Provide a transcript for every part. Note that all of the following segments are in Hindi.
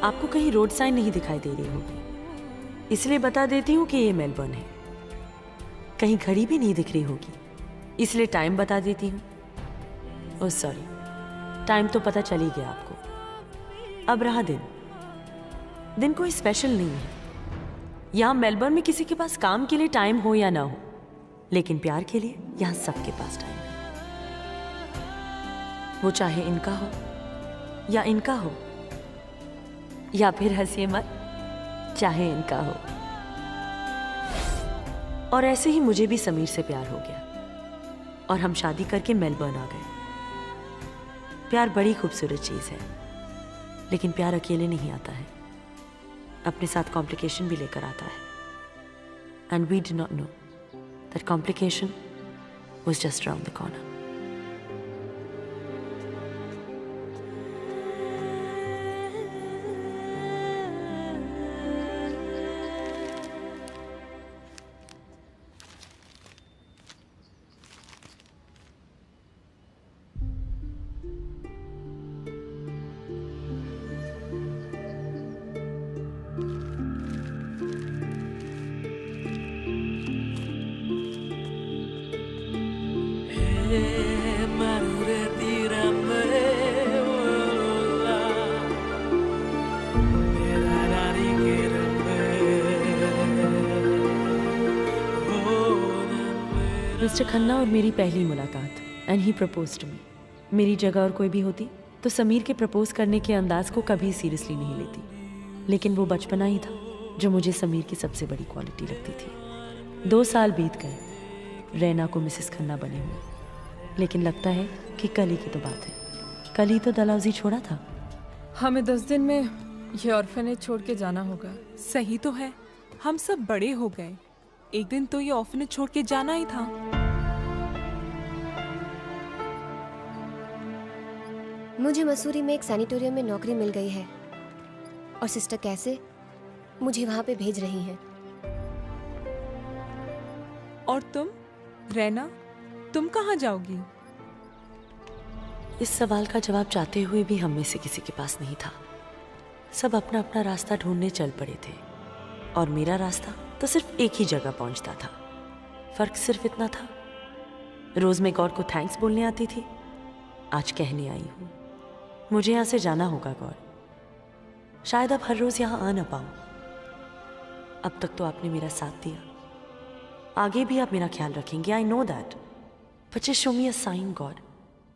आपको कहीं रोड साइन नहीं दिखाई दे रही होगी, इसलिए बता देती हूँ कि ये मेलबर्न है। कहीं घड़ी भी नहीं दिख रही होगी, इसलिए टाइम बता देती हूँ। ओह सॉरी, टाइम तो पता चल ही गया आपको। अब रहा दिन। दिन कोई स्पेशल नहीं है। यहाँ मेलबर्न में किसी के पास काम के लिए टाइम हो या ना हो, लेकिन प्यार के लिए यहाँ सबके पास टाइम है। वो चाहे इनका हो या इनका हो, या फिर हंसिए मत, चाहे इनका हो। और ऐसे ही मुझे भी समीर से प्यार हो गया और हम शादी करके मेलबर्न आ गए। प्यार बड़ी खूबसूरत चीज है, लेकिन प्यार अकेले नहीं आता है, अपने साथ कॉम्प्लिकेशन भी लेकर आता है। And we did not know that complication was just around the corner. Mister Khanna और मेरी पहली मुलाकात, and he proposed to me. मेरी जगह और कोई भी होती तो समीर के प्रपोज करने के अंदाज को कभी सीरियसली नहीं लेती, लेकिन वो बचपना ही था जो मुझे समीर की सबसे बड़ी क्वालिटी लगती थी। 2 साल बीत गए रैना को मिसेस खन्ना बने हुए, लेकिन लगता है कि कल ही की तो बात है। कल ही तो डलहौजी छोड़ा था। हमें 10 दिन में ये ऑर्फनेज छोड़ के जाना होगा। सही तो है, हम सब बड़े हो गए, एक दिन तो ये ऑर्फनेज छोड़ के जाना ही था। मुझे मसूरी में एक सैनिटोरियम में नौकरी मिल गई है और सिस्टर कैसे मुझे वहां पे भेज रही हैं। और तुम रैना, तुम कहाँ जाओगी? इस सवाल का जवाब चाहते हुए भी हम में से किसी के पास नहीं था। सब अपना अपना रास्ता ढूंढने चल पड़े थे और मेरा रास्ता तो सिर्फ एक ही जगह पहुंचता था। फर्क सिर्फ इतना था, रोज मैं गॉड को थैंक्स बोलने आती थी, आज कहने आई हूं मुझे यहां से जाना होगा गॉड। शायद अब हर रोज यहां आ ना पाऊं। अब तक तो आपने मेरा साथ दिया, आगे भी आप मेरा ख्याल रखेंगे, I know that, but just show me a sign God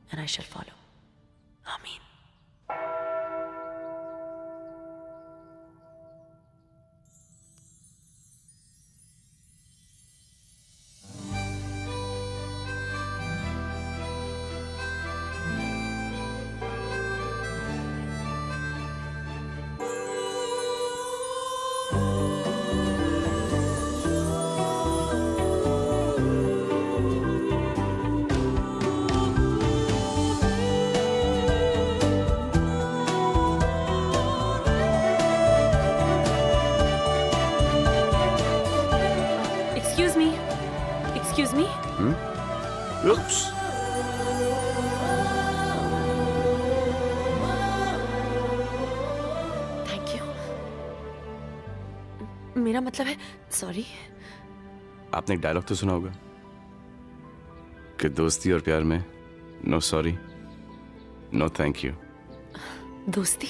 and I shall follow. आमीन। Excuse me? Oops. Thank you. मेरा मतलब है सॉरी। आपने एक डायलॉग तो सुना होगा कि दोस्ती और प्यार में no sorry no thank you. दोस्ती,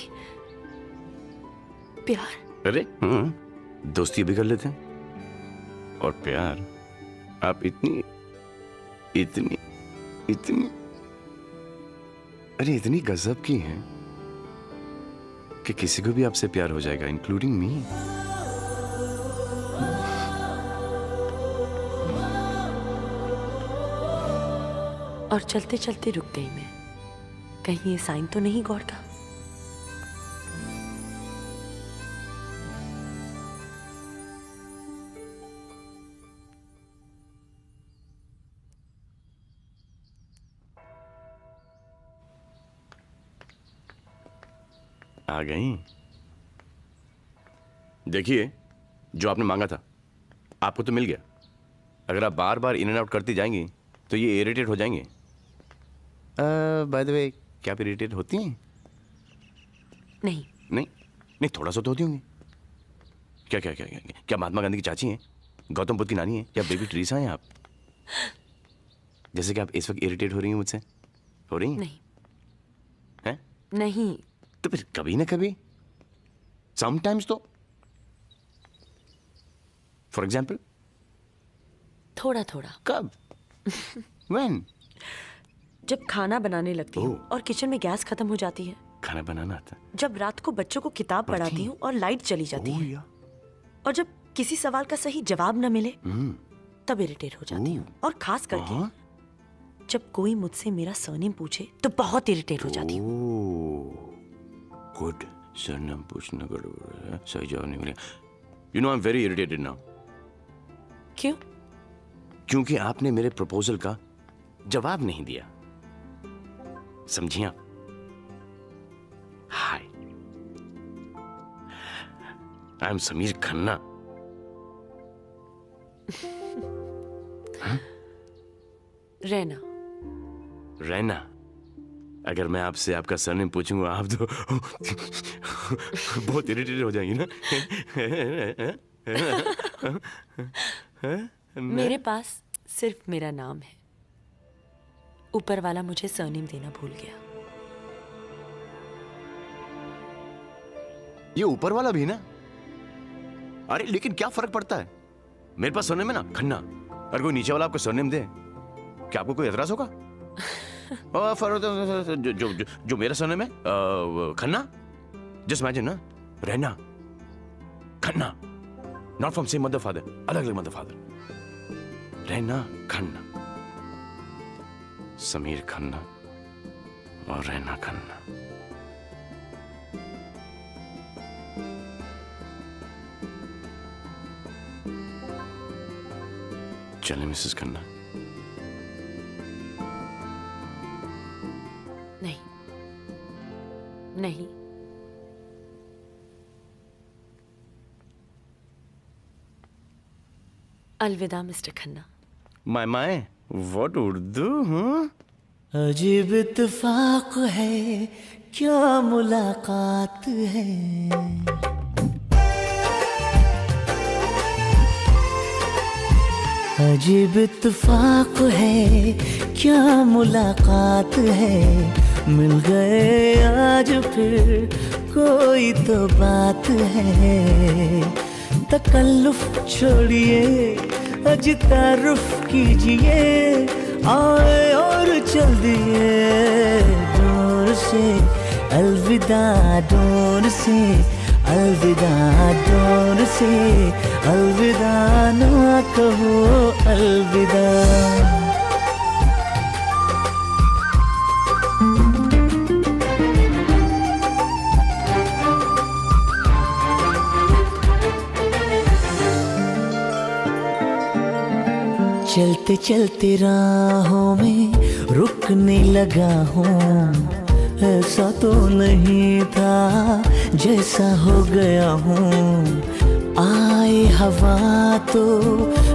प्यार? अरे दोस्ती भी कर लेते हैं और प्यार आप इतनी इतनी इतनी अरे इतनी गजब की हैं कि किसी को भी आपसे प्यार हो जाएगा, इंक्लूडिंग मी। और चलते चलते रुक गई मैं, कहीं ये साइन तो नहीं गॉड का? आ गई। देखिए, जो आपने मांगा था आपको तो मिल गया। अगर आप बार बार इन एंड आउट करती जाएंगी तो ये इरिटेट हो जाएंगे। बाय द वे, क्या आप इरिटेट होती हैं? नहीं। नहीं, नहीं, थोड़ा सा तो होती होंगी। क्या क्या क्या क्या क्या महात्मा गांधी की चाची हैं, गौतम बुद्ध की नानी है, या बेबी टेरेसा हैं आप? जैसे कि आप इस वक्त इरिटेट हो रही हैं मुझसे, हो रही हैं? नहीं हैं? नहीं, तो फिर कभी ना कभी, समटाइम्स तो, फॉर एग्जाम्पल, थोड़ा थोड़ा। कब? When? जब खाना बनाने लगती हूँ ओह। और किचन में गैस खत्म हो जाती है, खाना बनाना आता है? जब रात को बच्चों को किताब पढ़ती पढ़ाती हैं? हूँ और लाइट चली जाती ओह है, या और जब किसी सवाल का सही जवाब न मिले तब इरिटेट हो जाती हूँ। और खास करके हाँ? जब कोई मुझसे मेरा सरनेम पूछे तो बहुत इरिटेट हो जाती हूँ। गुड, सरनेम पूछना गड़बड़ है, सही जवाब नहीं मिला। You know I am very irritated now. क्यों? क्योंकि आपने मेरे प्रपोजल का जवाब नहीं दिया, समझिए आप? हाय, आई एम समीर खन्ना। रहना। रैना। अगर मैं आपसे आपका सरनेम पूछूंगा आप तो बहुत इरिटेटेड हो जाएंगी ना। मेरे पास सिर्फ मेरा नाम है, ऊपर वाला मुझे सरनेम देना भूल गया। ये ऊपर वाला भी ना? अरे लेकिन क्या फर्क पड़ता है? मेरे पास सरनेम है ना, खन्ना। अगर कोई नीचे वाला आपको सरनेम दे, क्या आपको कोई एतराज होगा? जो मेरा सरनेम है खन्ना, जस्ट इमेजिन ना, रहना Khanna, not from same mother father, अलग अलग मदर फादर। रहना खन्ना, समीर खन्ना और रहना खन्ना। चले मिसेस खन्ना। नहीं नहीं, अलविदा mister Khanna. My what Urdu? हाँ, अजीब इत्तेफाक है, क्या मुलाकात है। अजीब इत्तेफाक है, क्या मुलाकात है। मिल गए आज फिर कोई तो बात है। तकल्लुफ छोड़िए, अज तारुफ कीजिए, आए और चल दिए डोर से। अलविदा डोर से, अलविदा डोर से, अलविदा ना कहो अलविदा। चलते चलते राहों में रुकने लगा हूँ, ऐसा तो नहीं था जैसा हो गया हूँ। आए हवा तो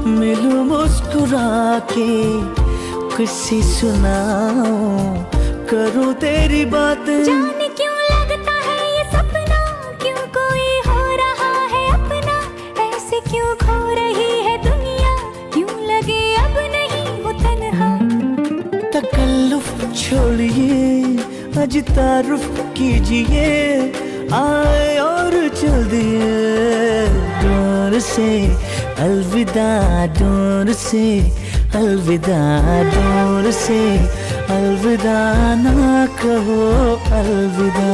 मिलूं मुस्कुरा के, किसी सुनाऊं करूँ तेरी बातें। जाने क्यों लगता है ये सपना, क्यों कोई हो रहा है अपना, ऐसे क्यों खो रही है दुनिया, क्यों लगे अब नहीं हो तन्हा। तकल्लुफ छोड़िए, अज तारुफ कीजिए, आए और चल दिए डोर से। अलविदा डोर से, अलविदा डोर से, अलविदा ना कहो अलविदा।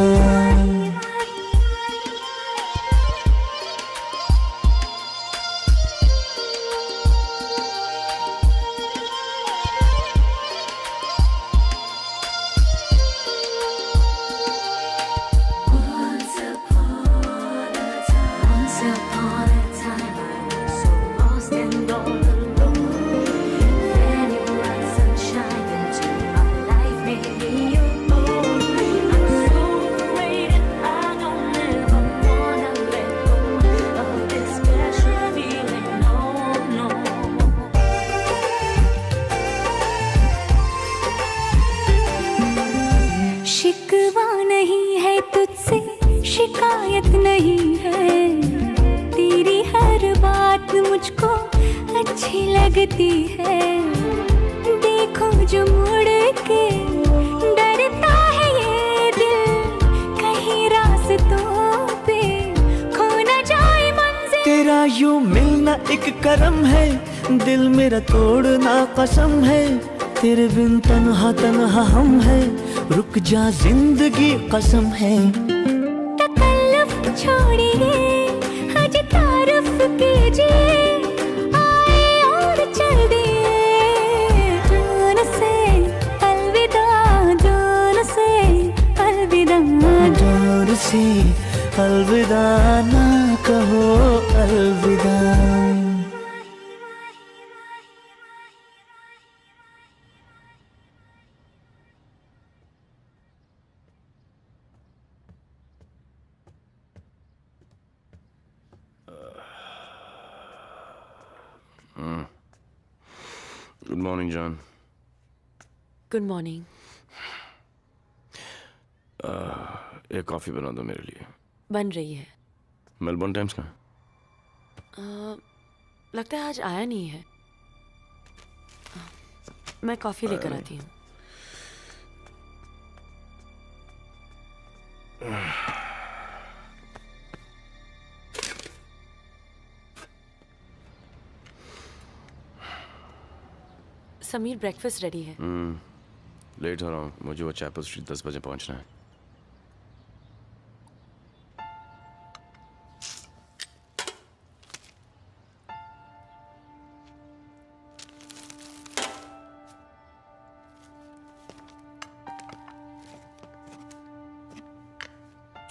शिकायत नहीं है, तेरी हर बात मुझको अच्छी लगती है। देखो जो मुड़ के डरता है ये दिल, कहीं रास्तों पे खो न जाए मंजिल। तेरा यूं मिलना एक करम है, दिल मेरा तोड़ना कसम है। तेरे बिन तन्हा तन्हा हम है, रुक जा जिंदगी कसम है। तकल्लुफ छोड़िए, आज तारुफ कीजिए, आए और चल दिए। जान से अलविदा, जान से अलविदा, जोर से अलविदा ना कहो अलविदा। Good morning John. Good morning. एक कॉफी बना दो मेरे लिए। बन रही है। मेलबोर्न टाइम्स का लगता है आज आया नहीं है। मैं कॉफी लेकर आती हूँ। समीर ब्रेकफास्ट रेडी है। लेट हो रहा हूँ, मुझे वो चैपल स्ट्रीट 10 बजे पहुंचना है।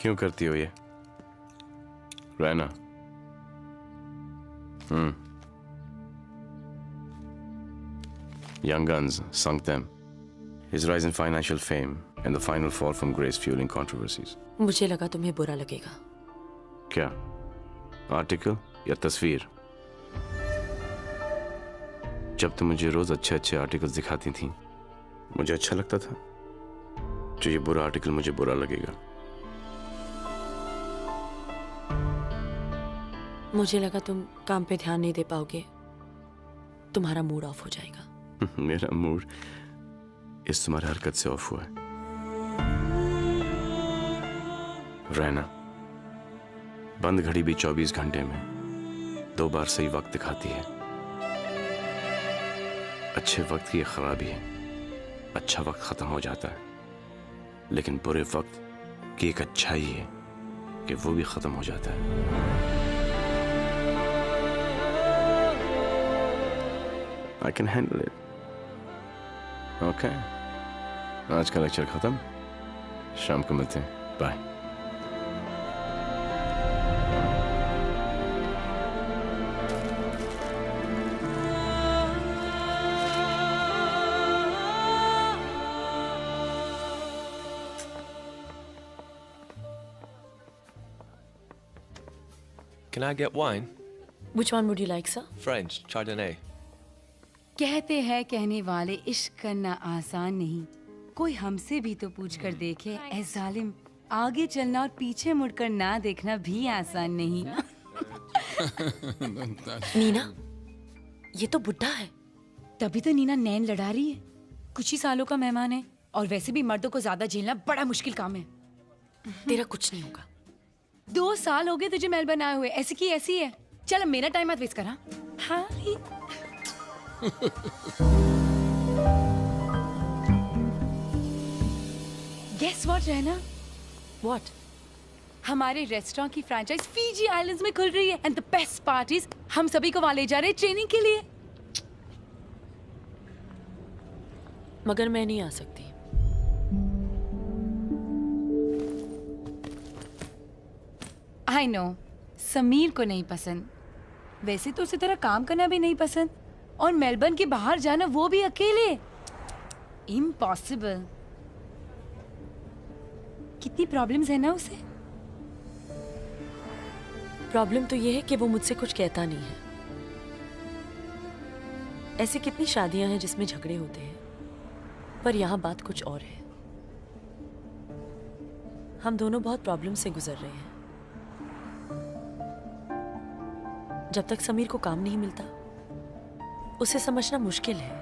क्यों करती हो ये Raina? Young Guns sunk them. His rise in financial fame and the final fall from grace fueling controversies. मुझे लगा तुम्हें बुरा लगेगा। क्या आर्टिकल या तस्वीर? जब तुम मुझे रोज अच्छे अच्छे आर्टिकल्स दिखाती थी, मुझे अच्छा लगता था। जो ये बुरा आर्टिकल मुझे बुरा लगेगा। मुझे लगा तुम काम पे ध्यान नहीं दे पाओगे, तुम्हारा मूड ऑफ हो जाएगा। मेरा मूड इस तुम्हारी हरकत से ऑफ हुआ है। रहना, बंद घड़ी भी 24 घंटे में 2 बार सही वक्त दिखाती है। अच्छे वक्त की खराबी है, अच्छा वक्त खत्म हो जाता है, लेकिन बुरे वक्त की एक अच्छाई है कि वो भी खत्म हो जाता है। I can handle it. Okay. आज का लेक्चर खत्म, शाम को मिलते हैं। Bye. Can I get wine? Which one would you like, sir? French, Chardonnay. कहते हैं कहने वाले इश्क करना आसान नहीं, कोई हमसे भी तो पूछ कर देखे। ऐ जालिम, आगे चलना और पीछे मुड़कर ना देखना भी आसान नहीं। नीना, ये तो बुड्ढा है। तभी तो नीना नैन लड़ा रही है। कुछ ही सालों का मेहमान है, और वैसे भी मर्दों को ज्यादा झेलना बड़ा मुश्किल काम है। तेरा कुछ नहीं होगा। 2 साल हो गए तुझे मेलबर्न आए हुए, ऐसी की ऐसी है। चल अब मेरा टाइम मत वेस्ट करा। हाँ गेस व्हाट रहना? What? हमारे रेस्टोरेंट की फ्रेंचाइज फीजी आइलैंड्स में खुल रही है, एंड द बेस्ट पार्टीज हम सभी को वहां ले जा रहे हैं ट्रेनिंग के लिए। मगर मैं नहीं आ सकती। आई नो, समीर को नहीं पसंद, वैसे तो उसे तरह काम करना भी नहीं पसंद, और मेलबर्न के बाहर जाना वो भी अकेले, इम्पॉसिबल। कितनी प्रॉब्लम्स है ना उसे। प्रॉब्लम तो ये है कि वो मुझसे कुछ कहता नहीं है। ऐसी कितनी शादियां हैं जिसमें झगड़े होते हैं, पर यहां बात कुछ और है। हम दोनों बहुत प्रॉब्लम से गुजर रहे हैं। जब तक समीर को काम नहीं मिलता उसे समझना मुश्किल है।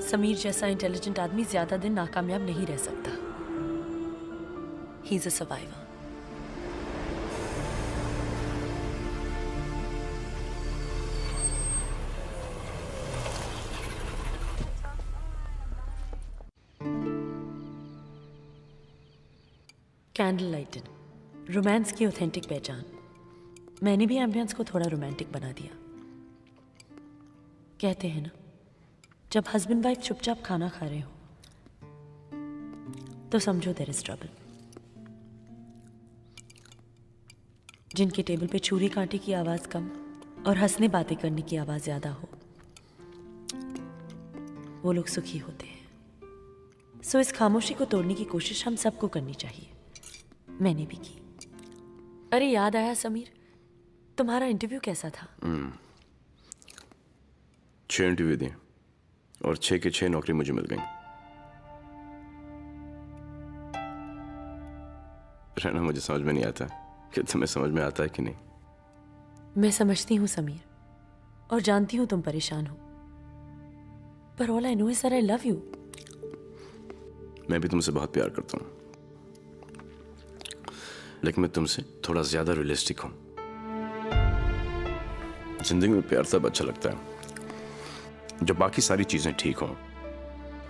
समीर जैसा इंटेलिजेंट आदमी ज्यादा दिन नाकामयाब नहीं रह सकता। He is a survivor. Candle lighted romance की ऑथेंटिक पहचान। मैंने भी एम्बियंस को थोड़ा रोमांटिक बना दिया। कहते हैं ना, जब हस्बैंड वाइफ चुपचाप खाना खा रहे हो तो समझो देयर इज ट्रबल। जिनके टेबल पे छुरी कांटे की आवाज कम और हंसने बातें करने की आवाज ज्यादा हो, वो लोग सुखी होते हैं। सो इस खामोशी को तोड़ने की कोशिश हम सबको करनी चाहिए। मैंने भी की। अरे याद आया समीर, तुम्हारा इंटरव्यू कैसा था? 6 इंटरव्यू दिए और 6 के 6 नौकरी मुझे मिल गई। रहना, मुझे समझ में नहीं आता कि तुम्हें समझ में आता है कि नहीं। मैं समझती हूँ समीर, और जानती हूँ तुम परेशान हो, पर all I know is that I love you. मैं भी तुमसे बहुत प्यार करता हूँ, लेकिन मैं तुमसे थोड़ा ज्यादा रियलिस्टिक हूँ। जिंदगी में प्यार तब अच्छा लगता है जब बाकी सारी चीजें ठीक हों।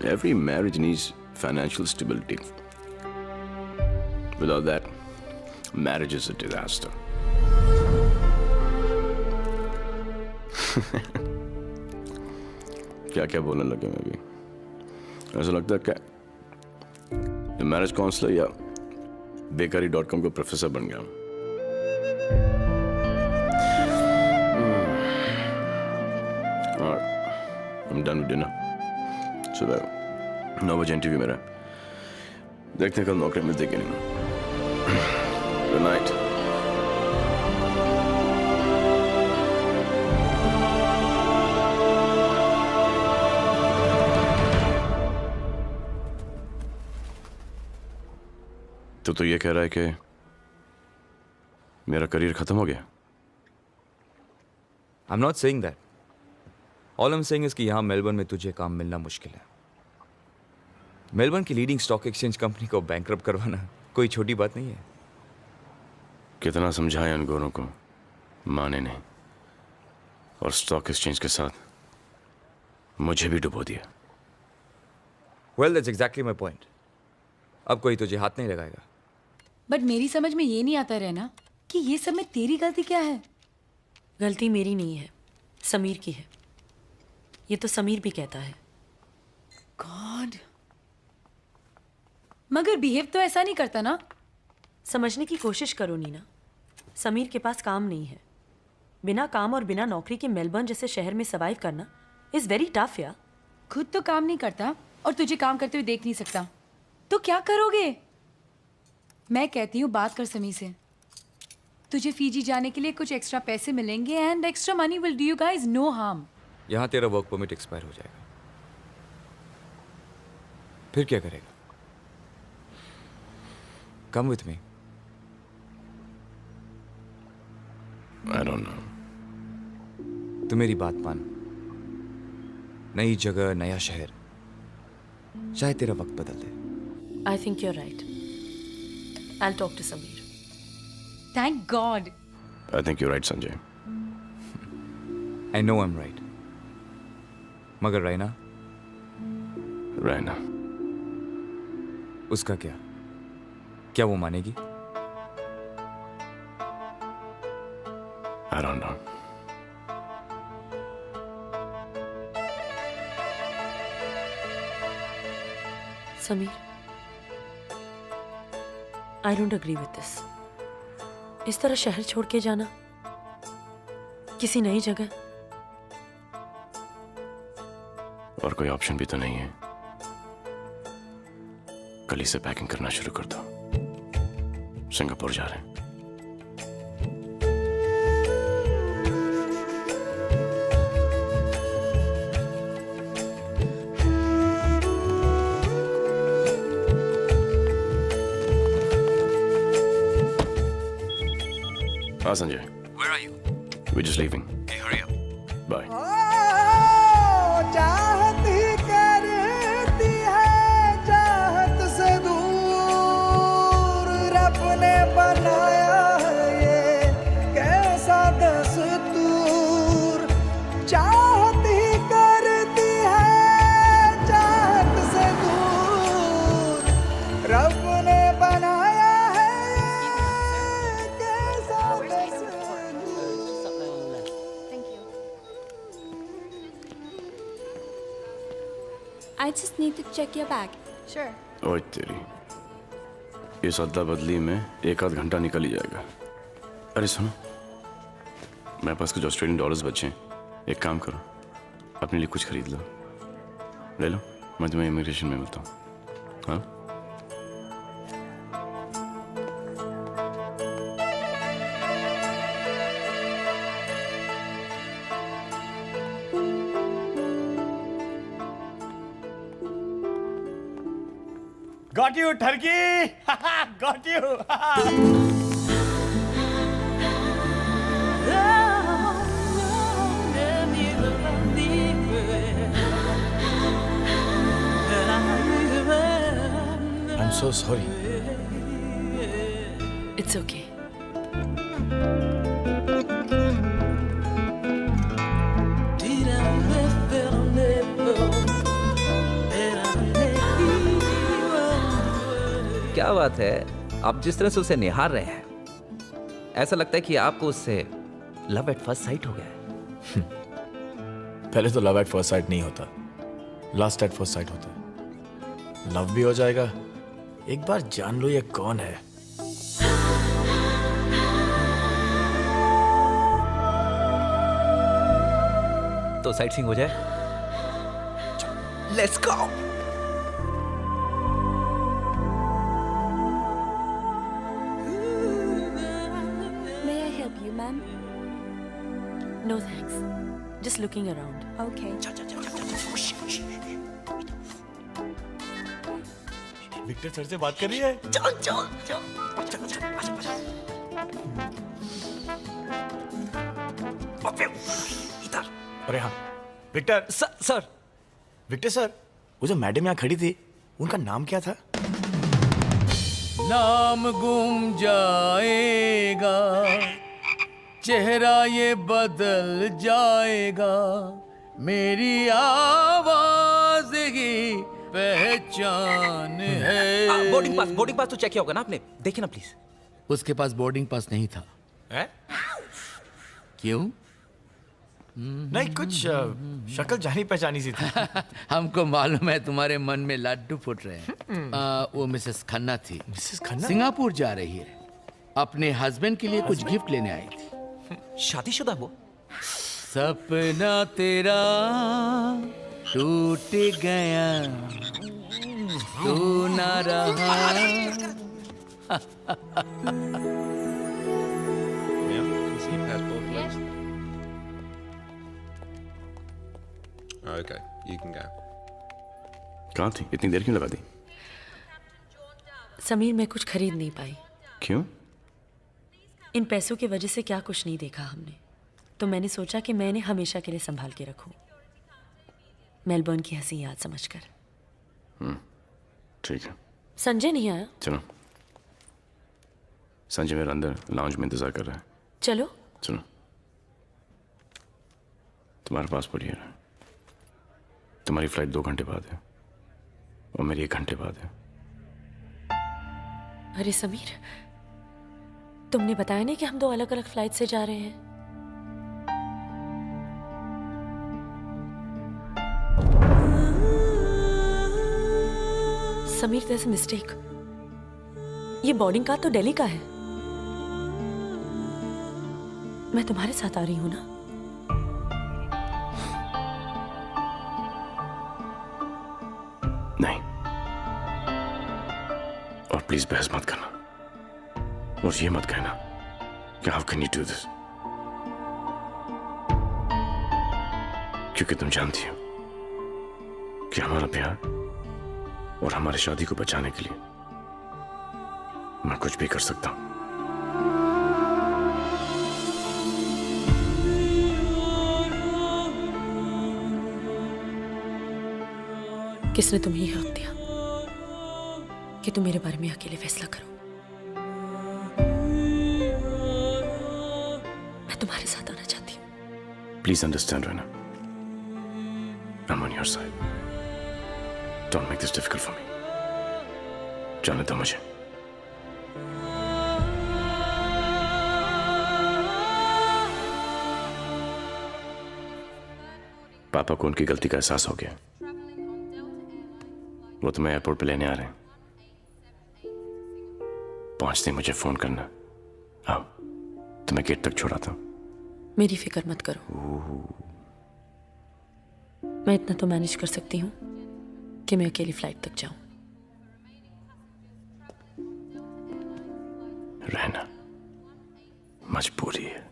Every marriage needs financial stability. Without that marriage is a disaster. क्या क्या बोलने लगे मैं भी। ऐसा लगता है क्या मैरिज काउंसलर या बेकारी.com का प्रोफेसर बन गया। I'm done with dinner. सुबह 9 बजे इंटरव्यू मेरा। देखते हैं कल नौकरी मिलती कि नहीं। Good night. तो ये कह रहा है कि मेरा करियर खत्म हो गया? I'm not saying that. All I'm saying is कि यहाँ मेलबर्न में तुझे काम मिलना मुश्किल है। मेलबर्न की लीडिंग स्टॉक एक्सचेंज कंपनी को बैंकरप्ट करवाना कोई छोटी बात नहीं है। कितना समझाया इन गोरों को, माने नहीं, और स्टॉक एक्सचेंज के साथ मुझे भी डुबो दिया। Well, that's exactly my point. अब कोई तुझे हाथ नहीं लगाएगा। बट मेरी समझ में ये नहीं आता रहना कि ये सब में तेरी गलती क्या है। गलती मेरी नहीं है, समीर की है। ये तो समीर भी कहता है। गॉड, मगर बिहेव तो ऐसा नहीं करता ना। समझने की कोशिश करो नीना। समीर के पास काम नहीं है। बिना काम और बिना नौकरी के मेलबर्न जैसे शहर में सर्वाइव करना इज वेरी टफ यार। खुद तो काम नहीं करता और तुझे काम करते हुए देख नहीं सकता, तो क्या करोगे? मैं कहती हूँ बात कर समी से। तुझे फीजी जाने के लिए कुछ एक्स्ट्रा पैसे मिलेंगे and extra money will do you guys no harm. यहाँ तेरा वर्क परमिट एक्सपायर हो जाएगा, फिर क्या करेगा? Come with me. I don't no. तू मेरी बात मान। नई जगह, नया शहर, चाहे तेरा वक्त बदल दे। I think you are right. I will talk to Sameer. Thank God. I think you right Sanjay. I know I am right. मगर रैना, रहना, उसका क्या? क्या वो मानेगी? I don't know. Sameer, I don't agree with this. इस तरह शहर छोड़ के जाना, किसी नई जगह। और कोई ऑप्शन भी तो नहीं है। कल ही से पैकिंग करना शुरू कर दो। सिंगापुर जा रहे हैं। हाँ Sanjay, Where are you? we're just leaving. Hey, hurry up. Bye. चाहत ही करती है चाहत से दूर, रब ने बनाया है ये कैसा दस्तूर। चाहत ही करती है चाहत से दूर, रब ने बनाया है ये कैसा दस्तूर। I just need to check your bag. Sure. ओए तेरी, इस अदला बदली में एक आध घंटा निकल ही जाएगा। अरे सुनो, मेरे पास कुछ ऑस्ट्रेलियन डॉलर्स बचे हैं, एक काम करो, अपने लिए कुछ खरीद लो, ले लो, मैं तुम्हें इमिग्रेशन में मिलता हूँ। हाँ Got you, turkey! Got you! I'm so sorry. It's okay. क्या बात है, आप जिस तरह से उसे निहार रहे हैं, ऐसा लगता है कि आपको उससे लव एट फर्स्ट साइट हो गया है। पहले तो लव एट फर्स्ट साइट नहीं होता, लास्ट एट फर्स्ट साइट होता है। लव भी हो जाएगा, एक बार जान लो ये कौन है। तो साइट सीइंग हो जाए। Let's go. No thanks. Just looking around. Okay. Victor sir से बात कर रही है। इधर। अरे हाँ, विक्टर सर। विक्टर सर, वो जो मैडम यहाँ खड़ी थी, उनका नाम क्या था? नाम गुम जाएगा, चेहरा ये बदल जाएगा, मेरी आवाज ही पहचान है। बोर्डिंग पास तो चेक किया होगा ना आपने, देखिए ना प्लीज। उसके पास बोर्डिंग पास नहीं था। है? क्यों? नहीं, कुछ शक्ल जानी पहचानी सी थी। हमको मालूम है तुम्हारे मन में लड्डू फूट रहे हैं। वो मिसेस खन्ना थी। मिसेस खन्ना? सिंगापुर जा रही है, अपने हस्बैंड के लिए कुछ गिफ्ट लेने आई थी। शादीशुदा वो? सपना तेरा टूट गया, तू ना रहा। Okay, you can go. कहाँ थी? इतनी देर क्यों लगा दी? समीर, मैं कुछ खरीद नहीं पाई। क्यों? इन पैसों की वजह से क्या कुछ नहीं देखा हमने, तो मैंने सोचा कि मैं इन्हें हमेशा के लिए संभाल के रखूं, मेलबर्न की हंसी याद समझकर। ठीक है। संजय नहीं आया? चलो, संजय मेरे अंदर लाउंज में इंतजार कर रहा है। चलो। सुनो, तुम्हारा पासपोर्ट ये रहा, तुम्हारी फ्लाइट 2 घंटे बाद है और मेरी 1 घंटे बाद है। अरे समीर, तुमने बताया नहीं कि हम 2 अलग अलग फ्लाइट से जा रहे हैं? Sameer, there's a mistake. ये बोर्डिंग कार्ड तो दिल्ली का है। मैं तुम्हारे साथ आ रही हूं ना? नहीं, और प्लीज बहस मत करना, और ये मत कहना कि how can you do this, क्योंकि तुम जानती हो कि हमारा प्यार और हमारी शादी को बचाने के लिए मैं कुछ भी कर सकता हूं। किसने तुम्हें यह हक दिया कि तुम मेरे बारे में अकेले फैसला करो? मैं तुम्हारे साथ आना चाहती हूँ। Please understand Raina, I am on your side. Don't make this difficult for me. जाने दो मुझे। पापा को उनकी गलती का एहसास हो गया। वो तुम्हें एयरपोर्ट पे लेने आ रहे हैं। पहुंचते ही मुझे फोन करना। आओ, तुम्हें गेट तक छोड़ाता हूं। मेरी फिक्र मत करो, मैं इतना तो मैनेज कर सकती हूँ कि मैं अकेली फ्लाइट तक जाऊं। रहना मजबूरी है,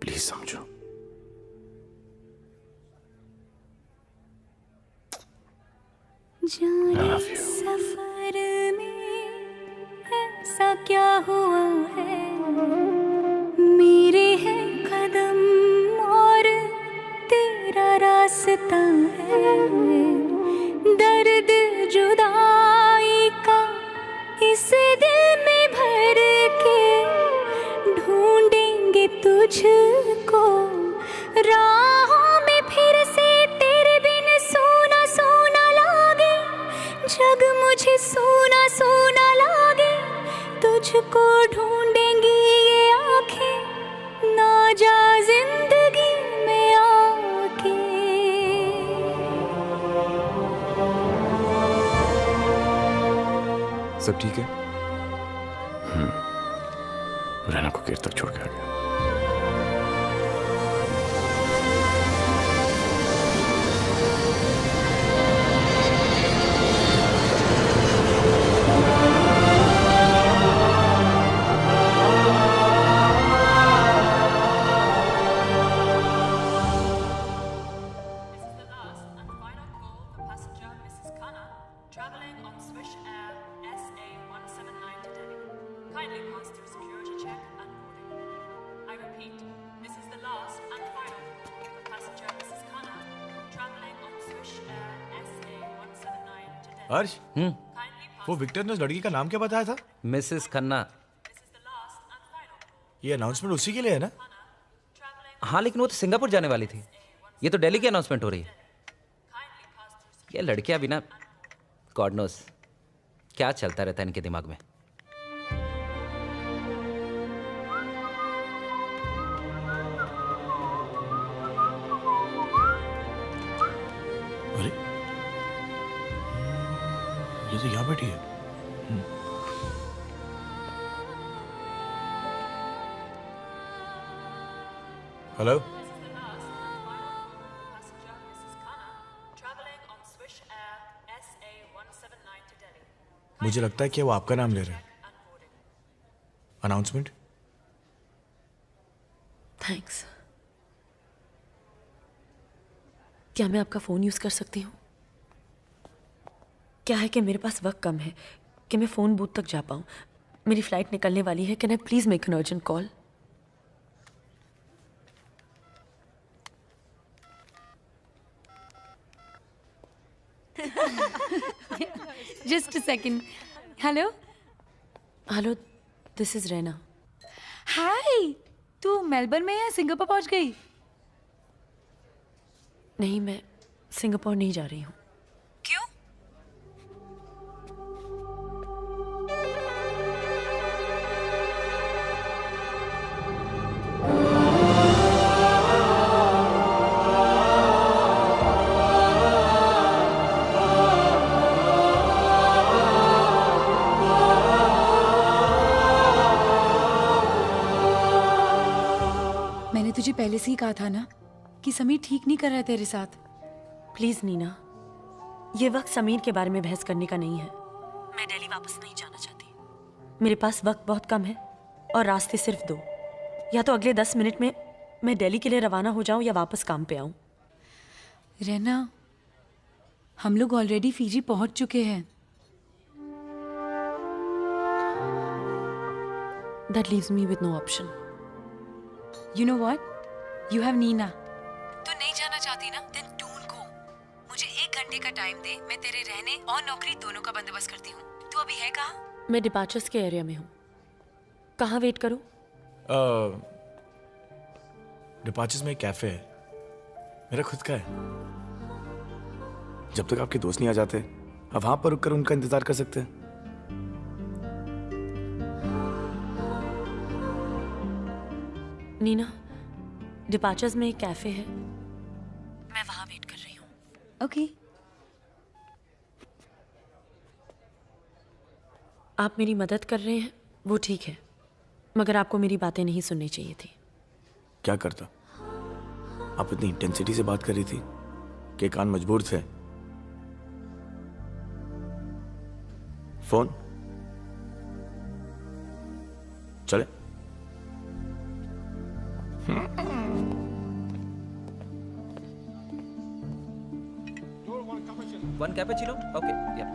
प्लीज समझो। जाने सफर में ऐसा क्या हुआ है, मेरे हैं कदम और तेरा रास्ता है। दर्द जुदाई का इस दिल में भर के ढूंढेंगे तुझको राहों में फिर से। तेरे बिन सोना सोना लागे जग, मुझे सोना सोना लागे। तुझको ढूंढेंगी ये आंखें, ना जा जिंदगी में आके। सब ठीक है? रहना को गेट तक छोड़ के आ गया। हर्ष, वो विक्टर ने उस लड़की का नाम क्या बताया था? मिसेस खन्ना। ये अनाउंसमेंट उसी के लिए है ना? हाँ, लेकिन वो तो सिंगापुर जाने वाली थी। ये तो दिल्ली की अनाउंसमेंट हो रही है। ये लड़कियां भी ना, गॉड नोस क्या चलता रहता है इनके दिमाग में। अरे, ये तो यहाँ बैठी है। हेलो, मुझे लगता है कि वो आपका नाम ले रहे हैं। अनाउंसमेंट। थैंक्स। क्या मैं आपका फोन यूज कर सकती हूँ? क्या है कि मेरे पास वक्त कम है कि मैं फोन बूथ तक जा पाऊँ। मेरी फ्लाइट निकलने वाली है। Can I please make an urgent call? Just a second. Hello hello, this is Raina. Hi, तू मेलबर्न में या सिंगापुर पहुंच गई? नहीं, मैं सिंगापुर नहीं जा रही हूँ। क्यों? मैंने तुझे पहले से ही कहा था ना कि समीर ठीक नहीं कर रहा है तेरे साथ। प्लीज नीना, ये वक्त समीर के बारे में बहस करने का नहीं है। मैं दिल्ली वापस नहीं जाना चाहती। मेरे पास वक्त बहुत कम है और रास्ते सिर्फ दो। या तो अगले 10 मिनट में मैं दिल्ली के लिए रवाना हो जाऊं या वापस काम पे आऊं। रहना, हम लोग ऑलरेडी फीजी पहुंच चुके हैं। That leaves me with no option. You know what? You have Nina. तू नहीं जाना चाहती ना? Then don't go. मुझे 1 घंटे घंटे का टाइम दे, मैं तेरे रहने और नौकरी दोनों का बंदोबस्त करती हूँ। तू अभी है कहाँ? मैं डिपार्चर्स के एरिया में हूँ। कहाँ वेट करूँ? डिपार्चर्स में एक कैफे है, मेरा खुद का है। जब तक आपके दोस्त नहीं आ जाते आप वहां पर रुककर उनका इंतजार कर सकते हैं। नीना, डिपार्चर्स में एक कैफे है, मैं वहां वेट कर रही हूँ। ओके। आप मेरी मदद कर रहे हैं वो ठीक है, मगर आपको मेरी बातें नहीं सुननी चाहिए थी। क्या करता? आप इतनी इंटेंसिटी से बात कर रही थी कि कान मजबूर थे। फोन चले? One cappuccino? Okay, yeah.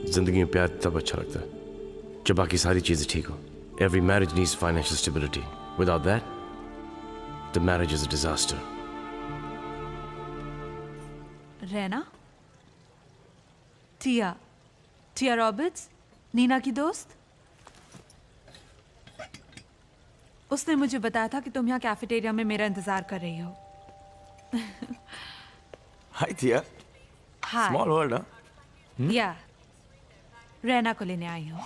जिंदगी में प्यार तब अच्छा लगता है जब बाकी सारी चीजें ठीक हो। Every marriage needs financial stability. Without that, the marriage is a disaster. Raina? Tia Roberts, Neena की दोस्त? उसने मुझे बताया था कि तुम यहाँ कैफेटेरिया में मेरा इंतजार कर रही हो। हाय टिया। हाय। स्मॉल वर्ल्ड, हाँ? या रैना को लेने आई हूँ।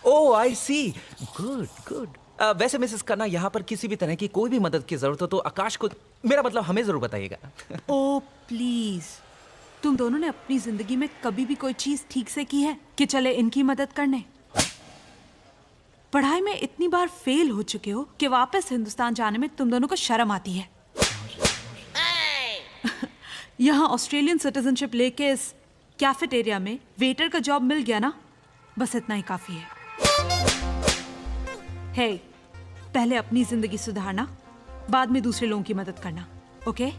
ओह आई सी, गुड गुड। वैसे मिसेस खन्ना, यहाँ पर किसी भी तरह की कोई भी मदद की जरूरत हो तो आकाश को, मेरा मतलब हमें जरूर बताइएगा। ओ प्लीज, तुम दोनों ने अपनी जिंदगी में कभी भी कोई चीज ठीक से की है कि चले इनकी मदद करने? पढ़ाई में इतनी बार फेल हो चुके हो कि वापस हिंदुस्तान जाने में तुम दोनों को शर्म आती है। यहाँ ऑस्ट्रेलियन सिटीजनशिप लेके इस कैफेटेरिया में वेटर का जॉब मिल गया ना, बस इतना ही काफी है। हे, पहले अपनी जिंदगी सुधारना, बाद में दूसरे लोगों की मदद करना, ओके?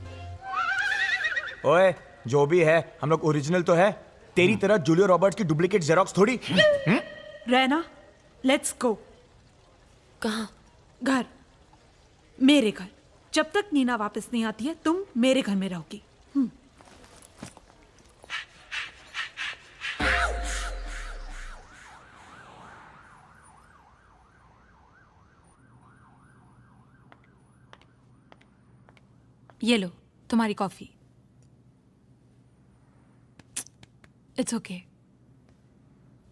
ओए, जो भी है हम लोग ओरिजिनल तो है, तेरी तरह जूलिया रॉबर्ट्स की डुप्लीकेट जेरोक्स थोड़ी। रहना, लेट्स गो। कहाँ? घर, मेरे घर। जब तक नीना वापस नहीं आती है तुम मेरे घर में रहोगी। ये लो तुम्हारी कॉफी। It's okay.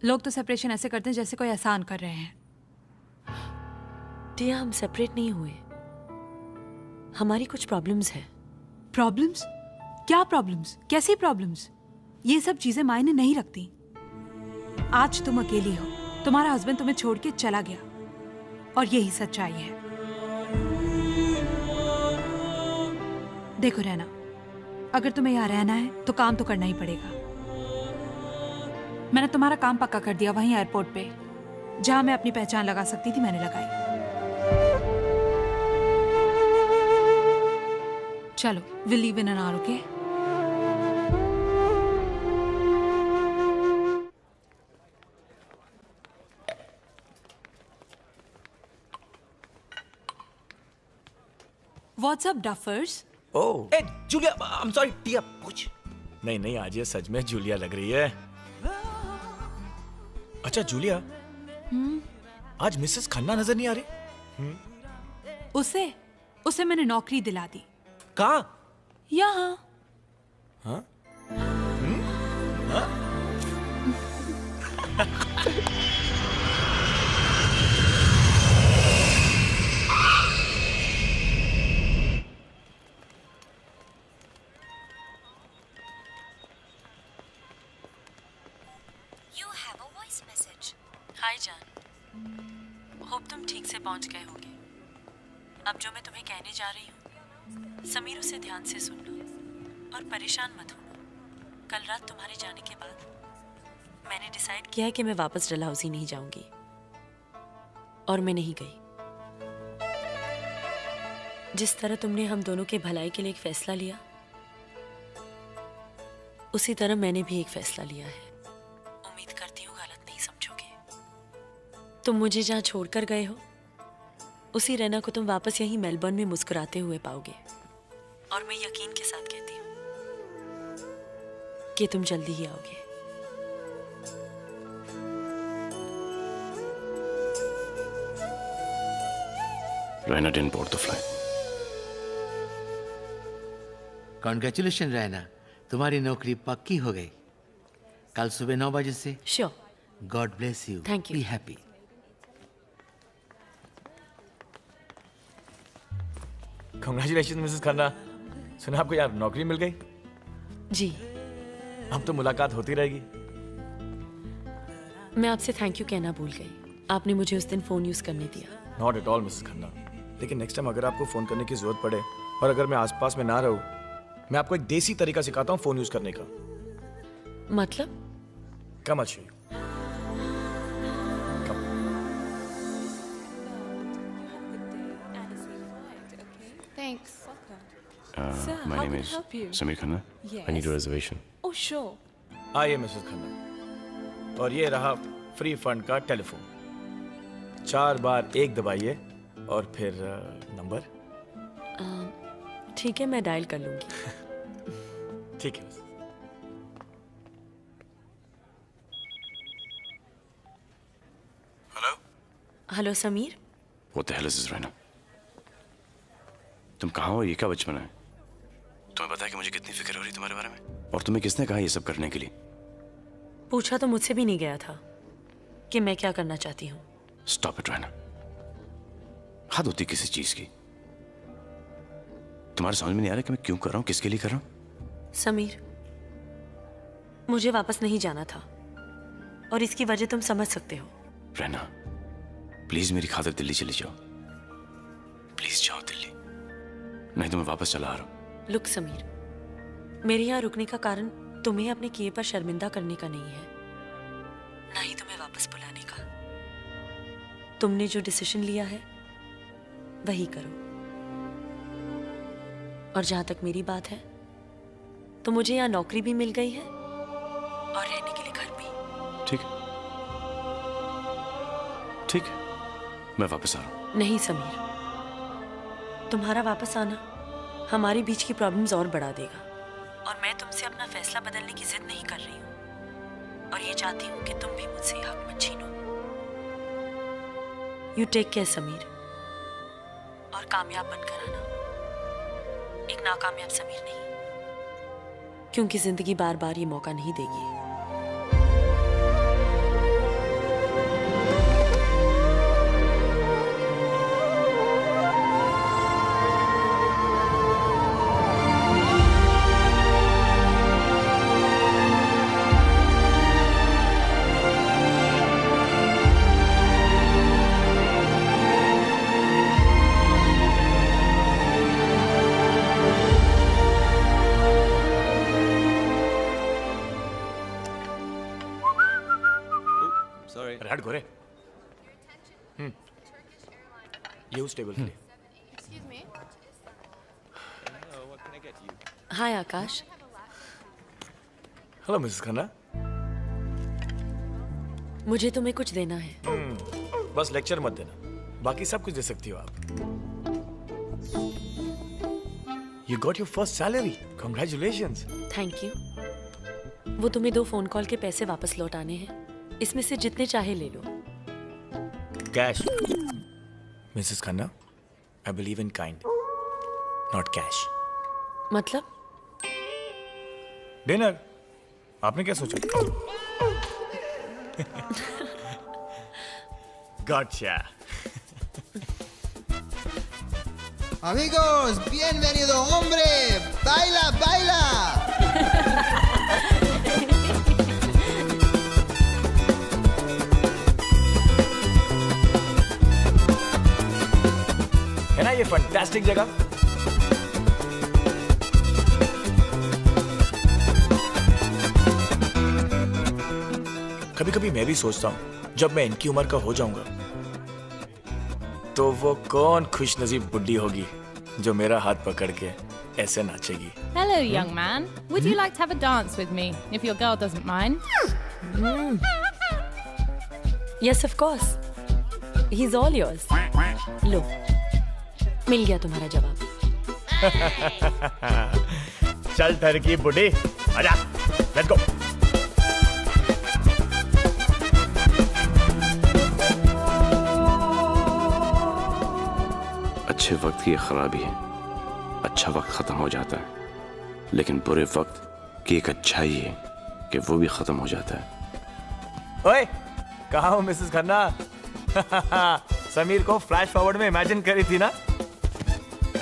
लोग तो सेपरेशन ऐसे करते हैं जैसे कोई एहसान कर रहे हैं। टिया, हम सेपरेट नहीं हुए, हमारी कुछ प्रॉब्लम्स हैं। प्रॉब्लम्स? क्या प्रॉब्लम्स? कैसी प्रॉब्लम्स? ये सब चीजें मायने नहीं रखती। आज तुम अकेली हो, तुम्हारा हस्बैंड तुम्हें छोड़ के चला गया और यही सच्चाई है। देखो रहना, अगर तुम्हें यहाँ रहना है तो काम तो करना ही पड़ेगा। मैंने तुम्हारा काम पक्का कर दिया वहीं एयरपोर्ट पे, जहां मैं अपनी पहचान लगा सकती थी मैंने लगाई। चलो, will leave in an hour, okay? What's up duffers? Oh, a Julia, I am sorry Tia, पूछ। नहीं, आज ये सच में जूलिया लग रही है। अच्छा जूलिया, आज मिसेस खन्ना नजर नहीं आ रही? उसे मैंने नौकरी दिला दी। कहाँ? यहाँ। हाँ? हाय जान, होप तुम ठीक से पहुंच गए होगे। अब जो मैं तुम्हें कहने जा रही हूँ, समीर उसे ध्यान से सुनना और परेशान मत होना। कल रात तुम्हारे जाने के बाद मैंने डिसाइड किया है कि मैं वापस डलहौजी नहीं जाऊंगी, और मैं नहीं गई। जिस तरह तुमने हम दोनों के भलाई के लिए एक फैसला लिया, उसी तरह मैंने भी एक फैसला लिया है। उम्मीद करती हूँ गलत नहीं समझोगे। तुम मुझे जहाँ छोड़कर गए हो उसी रैना को तुम वापस यहीं मेलबर्न में मुस्कुराते हुए पाओगे। और मैं यकीन के साथ कहती हूँ कि तुम जल्दी ही आओगे। Raina didn't board the flight. Congratulation Raina, तुम्हारी नौकरी पक्की हो गई। कल सुबह 9 बजे से। Sure. God bless you. Thank you. Be happy. Congratulations Mrs Khanna, सुना आपको यार नौकरी मिल गई। जी। अब तो मुलाकात होती रहेगी। मैं आपसे थैंक यू कहना भूल गई, आपने मुझे उस दिन फोन यूज करने दिया। Not at all Mrs Khanna, लेकिन नेक्स्ट टाइम अगर आपको फोन करने की जरूरत पड़े और अगर मैं आसपास में ना रहूं, मैं आपको एक देसी तरीका सिखाता हूँ फोन यूज करने का। मतलब? कम अच्छी। Thanks. Sir, My how name can I is help you? Samir Khanna. Yes. I need a reservation. Oh, sure. आइए मिसेस खन्ना, और ये रहा फ्री फंड का टेलीफोन। 4 बार 1 दबाइए और फिर नंबर। ठीक है, मैं डायल कर लूंगी। ठीक है। Hello. Hello Sameer. What the hell is this, Raina? तुम कहाँ हो? ये क्या बचपन है? तुम्हें पता है कि मुझे कितनी फिक्र हो रही है तुम्हारे बारे में? और तुम्हें किसने कहा ये सब करने के लिए? पूछा तो मुझसे भी नहीं गया था कि मैं क्या करना चाहती हूँ। Stop it, Raina. हद होती किसी चीज की। तुम्हारे समझ में नहीं आ रहा कि मैं क्यों कर रहा हूँ, किसके लिए कर रहा हूँ? समीर, मुझे वापस नहीं जाना था और इसकी वजह तुम समझ सकते हो। रैना, प्लीज मेरी खातिर दिल्ली चली जाओ। प्लीज जाओ दिल्ली, नहीं तो मैं वापस चला आ रहा हूँ। लुक समीर, मेरे यहाँ रुकने का कारण तुम्हें अपने किए पर शर्मिंदा करने का नहीं है, ना ही तुम्हें वापस बुलाने का। तुमने जो डिसीजन लिया है वही करो। और जहां तक मेरी बात है तो मुझे यहाँ नौकरी भी मिल गई है और रहने के लिए घर भी। ठीक है, ठीक है, मैं वापस आ रहा हूँ। नहीं समीर, तुम्हारा वापस आना हमारे बीच की प्रॉब्लम्स और बढ़ा देगा। और मैं तुमसे अपना फैसला बदलने की जिद नहीं कर रही हूँ, और ये चाहती हूँ कि तुम भी मुझसे हक मत छीनो। यू टेक केयर समीर, और कामयाब बनकर आना, एक नाकामयाब समीर नहीं, क्योंकि जिंदगी बार बार ये मौका नहीं देगी। हट गोरे। ये उस टेबल के लिए। Hi Akash. Hello Mrs Khanna. मुझे तुम्हें कुछ देना है। बस लेक्चर मत देना, बाकी सब कुछ दे सकती हो आप। You got your first salary. Congratulations. Thank you. वो तुम्हें 2 फोन कॉल के पैसे वापस लौटाने हैं, इसमें से जितने चाहे ले लो। Cash. Mrs Khanna, I believe in kind, not cash. मतलब? डिनर। आपने क्या सोचा? Gotcha. Amigos, bienvenido, hombre. Baila, baila. है ना ये फंटास्टिक जगह? कभी कभी मैं भी सोचता हूँ जब मैं इनकी उम्र का हो जाऊंगा तो वो कौन खुशनसीब बुड्ढी होगी जो मेरा हाथ पकड़ के ऐसे नाचेगी। Hello, young man. Would you like to have a dance with me, if your girl doesn't mind? Yes, of course. He is all yours. लो, मिल गया तुम्हारा जवाब। चल टर्की बुढ़ी, आजा, लेट्स गो। अच्छे वक्त की खराबी है, अच्छा वक्त खत्म हो जाता है, लेकिन बुरे वक्त की एक अच्छाई है कि वो भी खत्म हो जाता है। ओए, कहाँ हो मिसेस खन्ना? समीर को फ्लैश फॉरवर्ड में इमेजिन करी थी ना?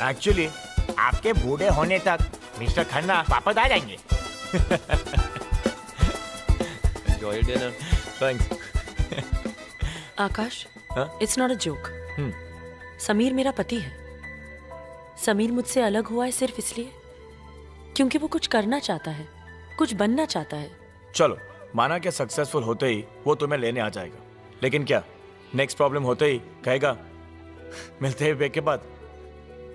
एक्चुअली आपके बूढ़े होने तक मिस्टर खन्ना वापस आ जाएंगे। Enjoy your dinner. Thanks. Akash, it's not a joke. Sameer मेरा पति है। समीर मुझसे अलग हुआ है सिर्फ इसलिए क्योंकि वो कुछ करना चाहता है, कुछ बनना चाहता है। चलो, माना कि सक्सेसफुल होते ही वो तुम्हें लेने आ जाएगा, लेकिन क्या नेक्स्ट प्रॉब्लम होते ही कहेगा मिलते ही ब्रेक के बाद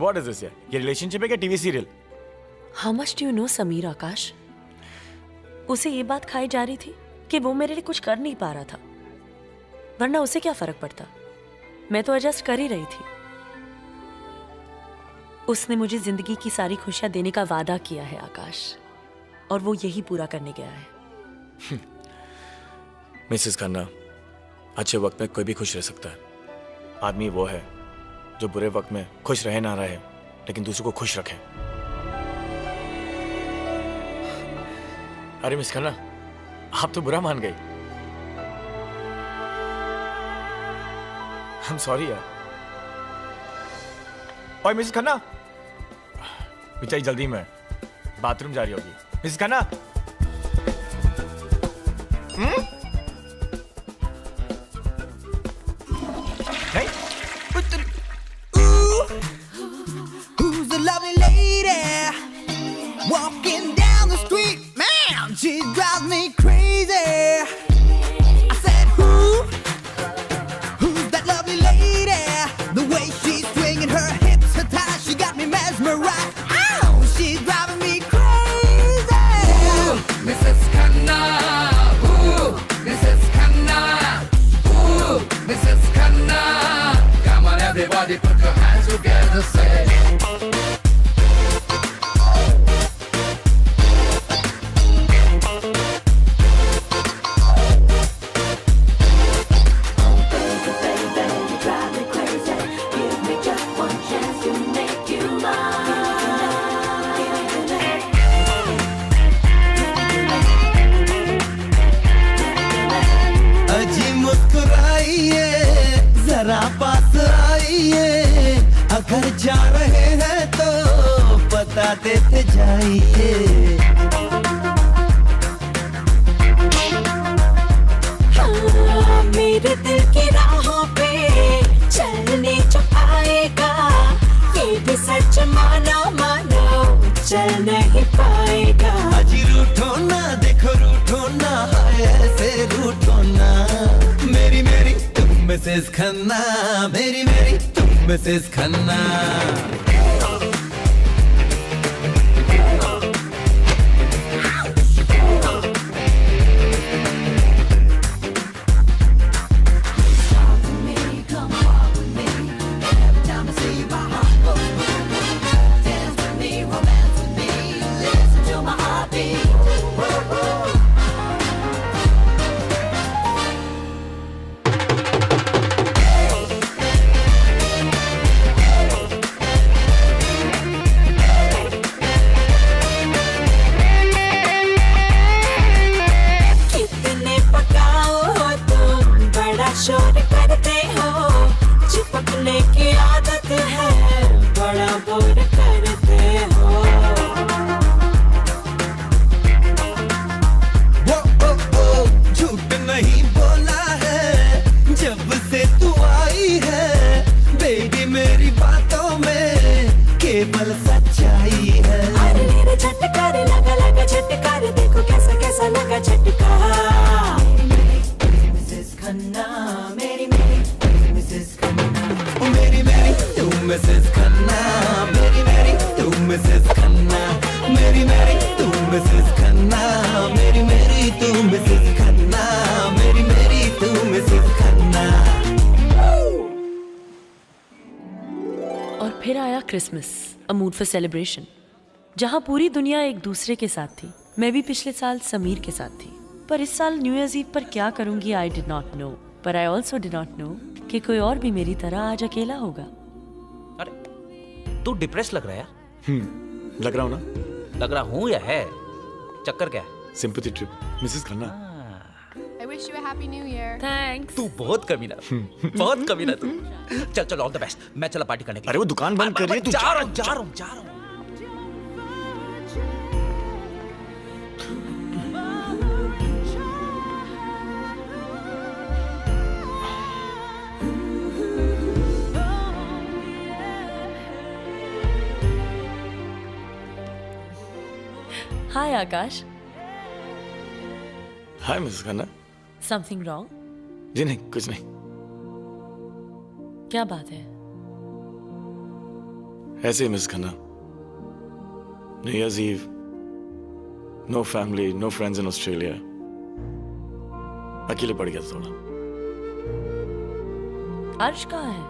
व्हाट इज दिस यार? ये रिलेशनशिप है क्या TV serial? How much do you know Sameer? Akash, उसे ये बात खाई जा रही थी कि वो मेरे लिए कुछ कर नहीं पा रहा था, वरना उसे क्या फर्क पड़ता? मैं तो एडजस्ट कर ही रही थी। उसने मुझे जिंदगी की सारी खुशियां देने का वादा किया है आकाश, और वो यही पूरा करने गया है। मिसेस खन्ना, अच्छे वक्त में कोई भी खुश रह सकता है। आदमी वो है जो बुरे वक्त में खुश रहे ना रहे, लेकिन दूसरों को खुश रखे। अरे मिस खन्ना, आप तो बुरा मान गई। I'm sorry यार। ओए मिसेस खन्ना, बेचारी जल्दी में बाथरूम जा रही होगी। मिसेस खन्ना, नहीं? Who's the lovely lady walking down the street? Man, she drives me crazy. I said, who's that lovely lady? The way she's swinging her hips, her thighs, she got me mesmerized. Ow, she's driving me crazy. Ooh, Mrs. Khanna. Ooh, Mrs. Khanna. Ooh, Mrs. Khanna. Come on, everybody, put your hands together, say. अजी मुस्कुराइए, जरा पास आइए, अगर जा रहे हैं तो बता देते जाइए। हाँ, मेरे दिल की राहों पे चलने जो आएगा, ये भी सच मानो मानो चल नहीं पाएगा। अजी रूठो ना, देखो रूठो ना, हाय ऐसे रूठो ना। मेरी मेरी तुम मिसेस खन्ना, मेरी मेरी तुम मिसेस खन्ना। कितने पकाओ हो तुम, बड़ा शोर करते हो, चिपकने की आदत है, बड़ा बोर करते हो। झूठ नहीं बोला है जब से तू आई है, बेबी मेरी बातों में केवल सच्चाई है। अरे मेरे झटकार लगा लगा झटकार, देखो कैसा कैसा लगा झटका। मिसेस खन्ना, मेरी मेरी मिसेस खन्ना। मेरी मेरी तू मिसेस खन्ना, मेरी मेरी तू मिसेस खन्ना, मेरी मेरी तू मिसेस खन्ना, मेरी मेरी तू मिसेस खन्ना, मेरी मेरी तू मिसेस खन्ना। आया Christmas, a mood for celebration, जहाँ पूरी दुनिया एक दूसरे के साथ थी। मैं भी पिछले साल समीर के साथ थी, पर इस साल न्यू ईयर्स ईव पर क्या करूंगी आई डिड नॉट नो। पर I also did not know कि कोई और भी मेरी तरह आज अकेला होगा। अरे तू डिप्रेस लग रहा है यार। लग रहा हूँ ना? लग रहा हूँ या है? चक्कर क्या है? Sympathy trip Mrs Khanna. I wish you a happy new year. Thanks. तू बहुत कमीना, बहुत कमीना तू। चल चल, ऑल द बेस्ट। मैं चला पार्टी करने के लिए। अरे वो दुकान बंद कर रही है, तू जा रहा हूँ। Hi Akash. Hi Mrs Khanna. Something wrong? जी नहीं, कुछ नहीं। क्या बात है? ऐसे ही miss Khanna. New year's eve, no family, no friends in Australia. अकेले पड़ गया थोड़ा। अर्श कहाँ है?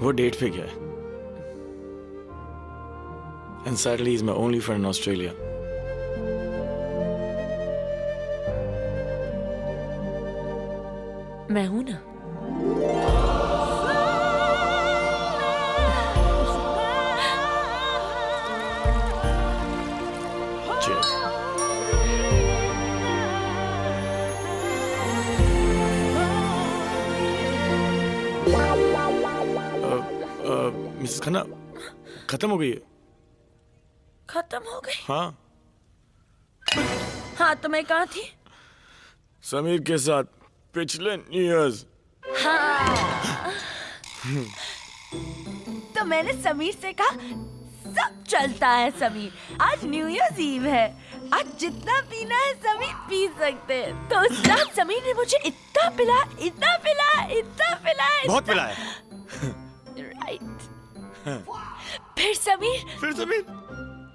वो डेट पे गया है। And sadly, he's my only friend in Australia. मैं हूं ना। Cheers. मिसेस खन्ना, खत्म हो गई है। खत्म हो गई? हाँ। हाँ तो मैं कहाँ थी? समीर के साथ पिछले न्यू ईयर्स। हाँ। तो मैंने समीर से कहा सब चलता है समीर, आज न्यू ईयर्स ईव है, आज जितना पीना है समीर पी सकते हैं। तो उस रात समीर ने मुझे इतना पिलाया, इतना पिलाया, इतना पिलाया, बहुत पिलाया। राइट। फिर समीर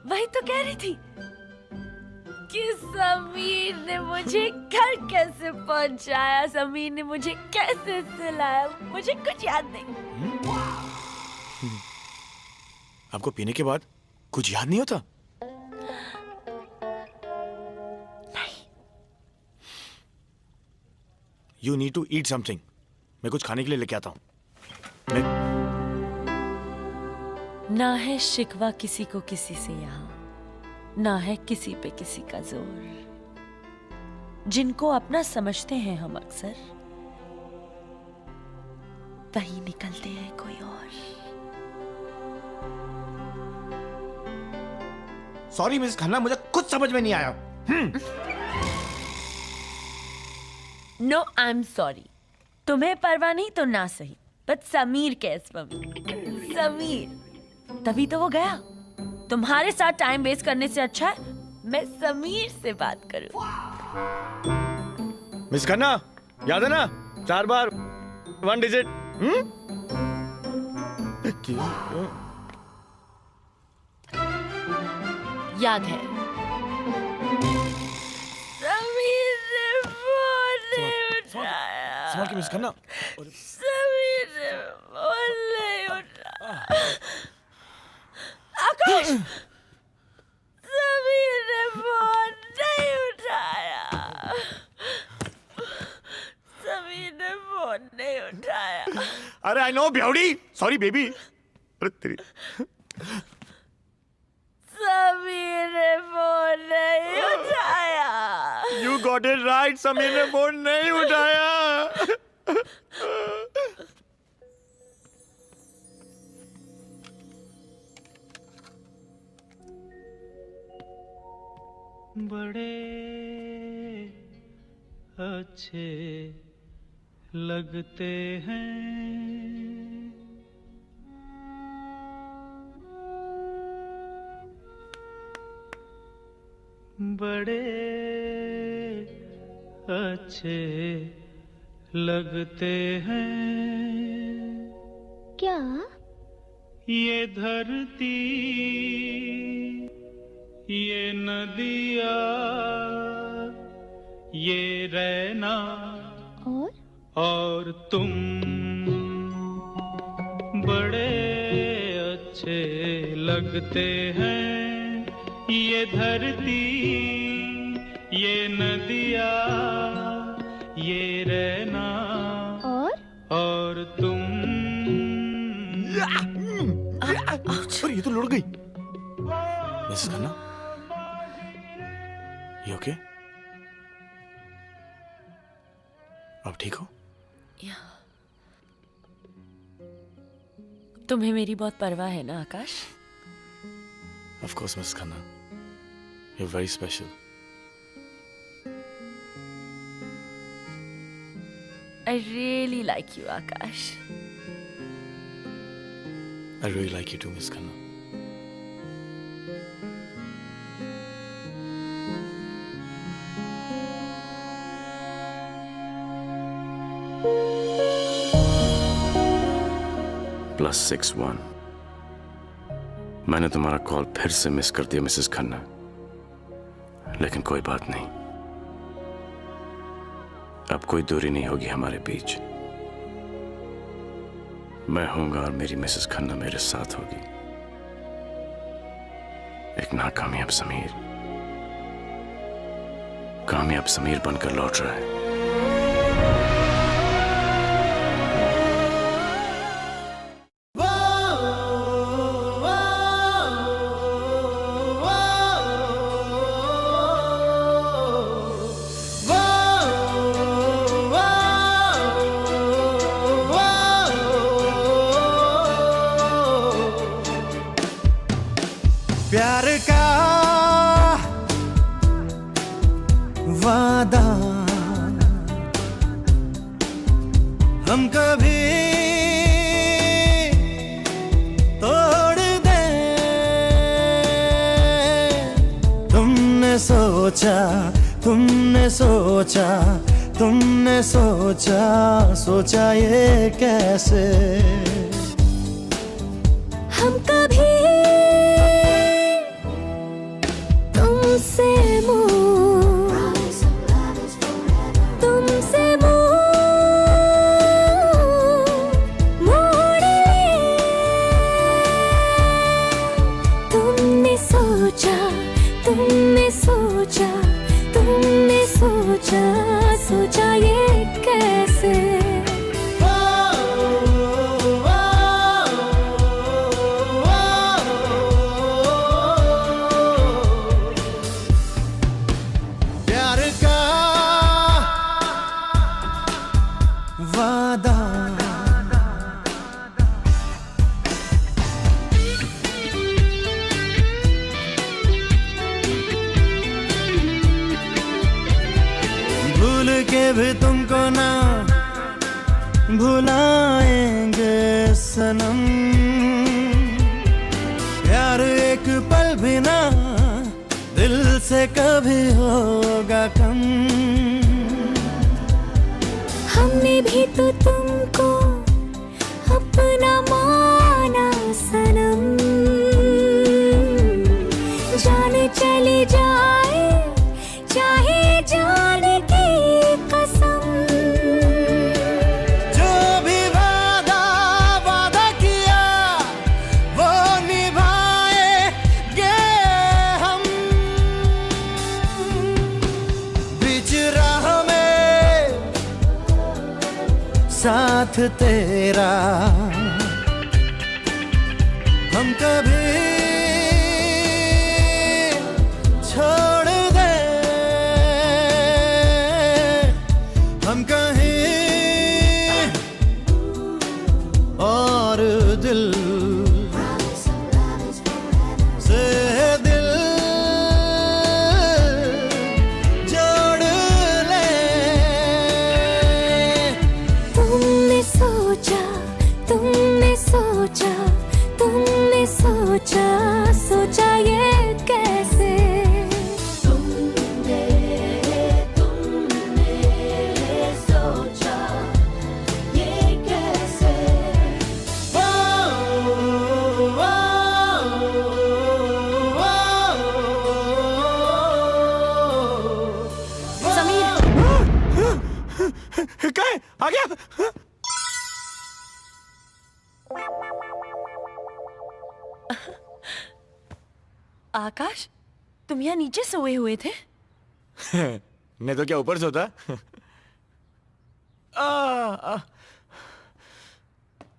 वही तो कह रही थी कि समीर ने मुझे घर कैसे पहुंचाया, समीर ने मुझे कैसे सिलाया, मुझे कुछ याद नहीं। आपको पीने के बाद कुछ याद नहीं होता? नहीं। You need to eat something. मैं कुछ खाने के लिए लेके आता हूँ। ना है शिकवा किसी को किसी से यहाँ, ना है किसी पे किसी का जोर। जिनको अपना समझते हैं हम अक्सर, वही निकलते हैं कोई और। सॉरी मिस खन्ना, मुझे कुछ समझ में नहीं आया। No I am sorry. तुम्हें परवाह नहीं तो ना सही, बट समीर कैस समीर, तभी तो वो गया। तुम्हारे साथ टाइम वेस्ट करने से अच्छा है मैं समीर से बात करूं। मिस खन्ना, याद है ना 4 बार 1 डिजिट? याद है। समीर ने फोन नहीं उठाया। संभाल के मिस खन्ना। समीर ने फोन नहीं उठाया। आकाश, समीर ने फोन नहीं उठाया। समीर ने फोन नहीं उठाया। अरे आई नो बेवड़ी, सॉरी बेबी। अरे तेरी समीर ने फोन नहीं उठाया। You got it right, Sameer ने फोन नहीं उठाया। बड़े अच्छे लगते हैं बड़े अच्छे लगते हैं क्या? ये धरती, ये नदिया, ये रहना और तुम बड़े अच्छे लगते हैं ये धरती, ये नदिया, ये रहना और तुम। अरे ये तो लुढ़क गई। मिसेस खन्ना, ये ओके? अब ठीक हो? तुम्हें मेरी बहुत परवाह है ना आकाश? Of course, Miss Khanna. You're very special. I really like you, Akash. I really like you too, Miss Khanna. +61। मैंने तुम्हारा कॉल फिर से मिस कर दिया मिसेस खन्ना, लेकिन कोई बात नहीं, अब कोई दूरी नहीं होगी हमारे बीच। मैं हूंगा और मेरी मिसेस खन्ना मेरे साथ होगी। एक नाकामयाब समीर कामयाब समीर बनकर लौट रहा है। प्यार का वादा हम कभी तोड़ दें। तुमने सोचा, तुमने सोचा, तुमने सोचा, सोचा ये कैसे हम कभी तुमसे मोड़ लिए। तुमने सोचा, तुमने सोचा, तुमने सोचा, सोचा ये कैसे प्यार का वादा। भूल के भी तुमको ना भुलाएंगे सनम। प्यार एक पल भी ना दिल से कभी होगा कम। हमने भी तो तुमको अपना माना सनम। जान चली जाए चाहे जान की कसम। जो भी वादा वादा किया वो निभाएंगे हम। बीच राह में साथ तेरा हम कभी छोड़ दे। हम कहीं और दिल से दिल जोड़ ले। तुमने सोचा, तुमने सोचा, तुमने सोचा, सोचा ये कैसे तुमने सोचा ये कैसे। क्या है? आ गया? आकाश, तुम यहाँ नीचे सोए हुए थे? नहीं तो क्या ऊपर सोता?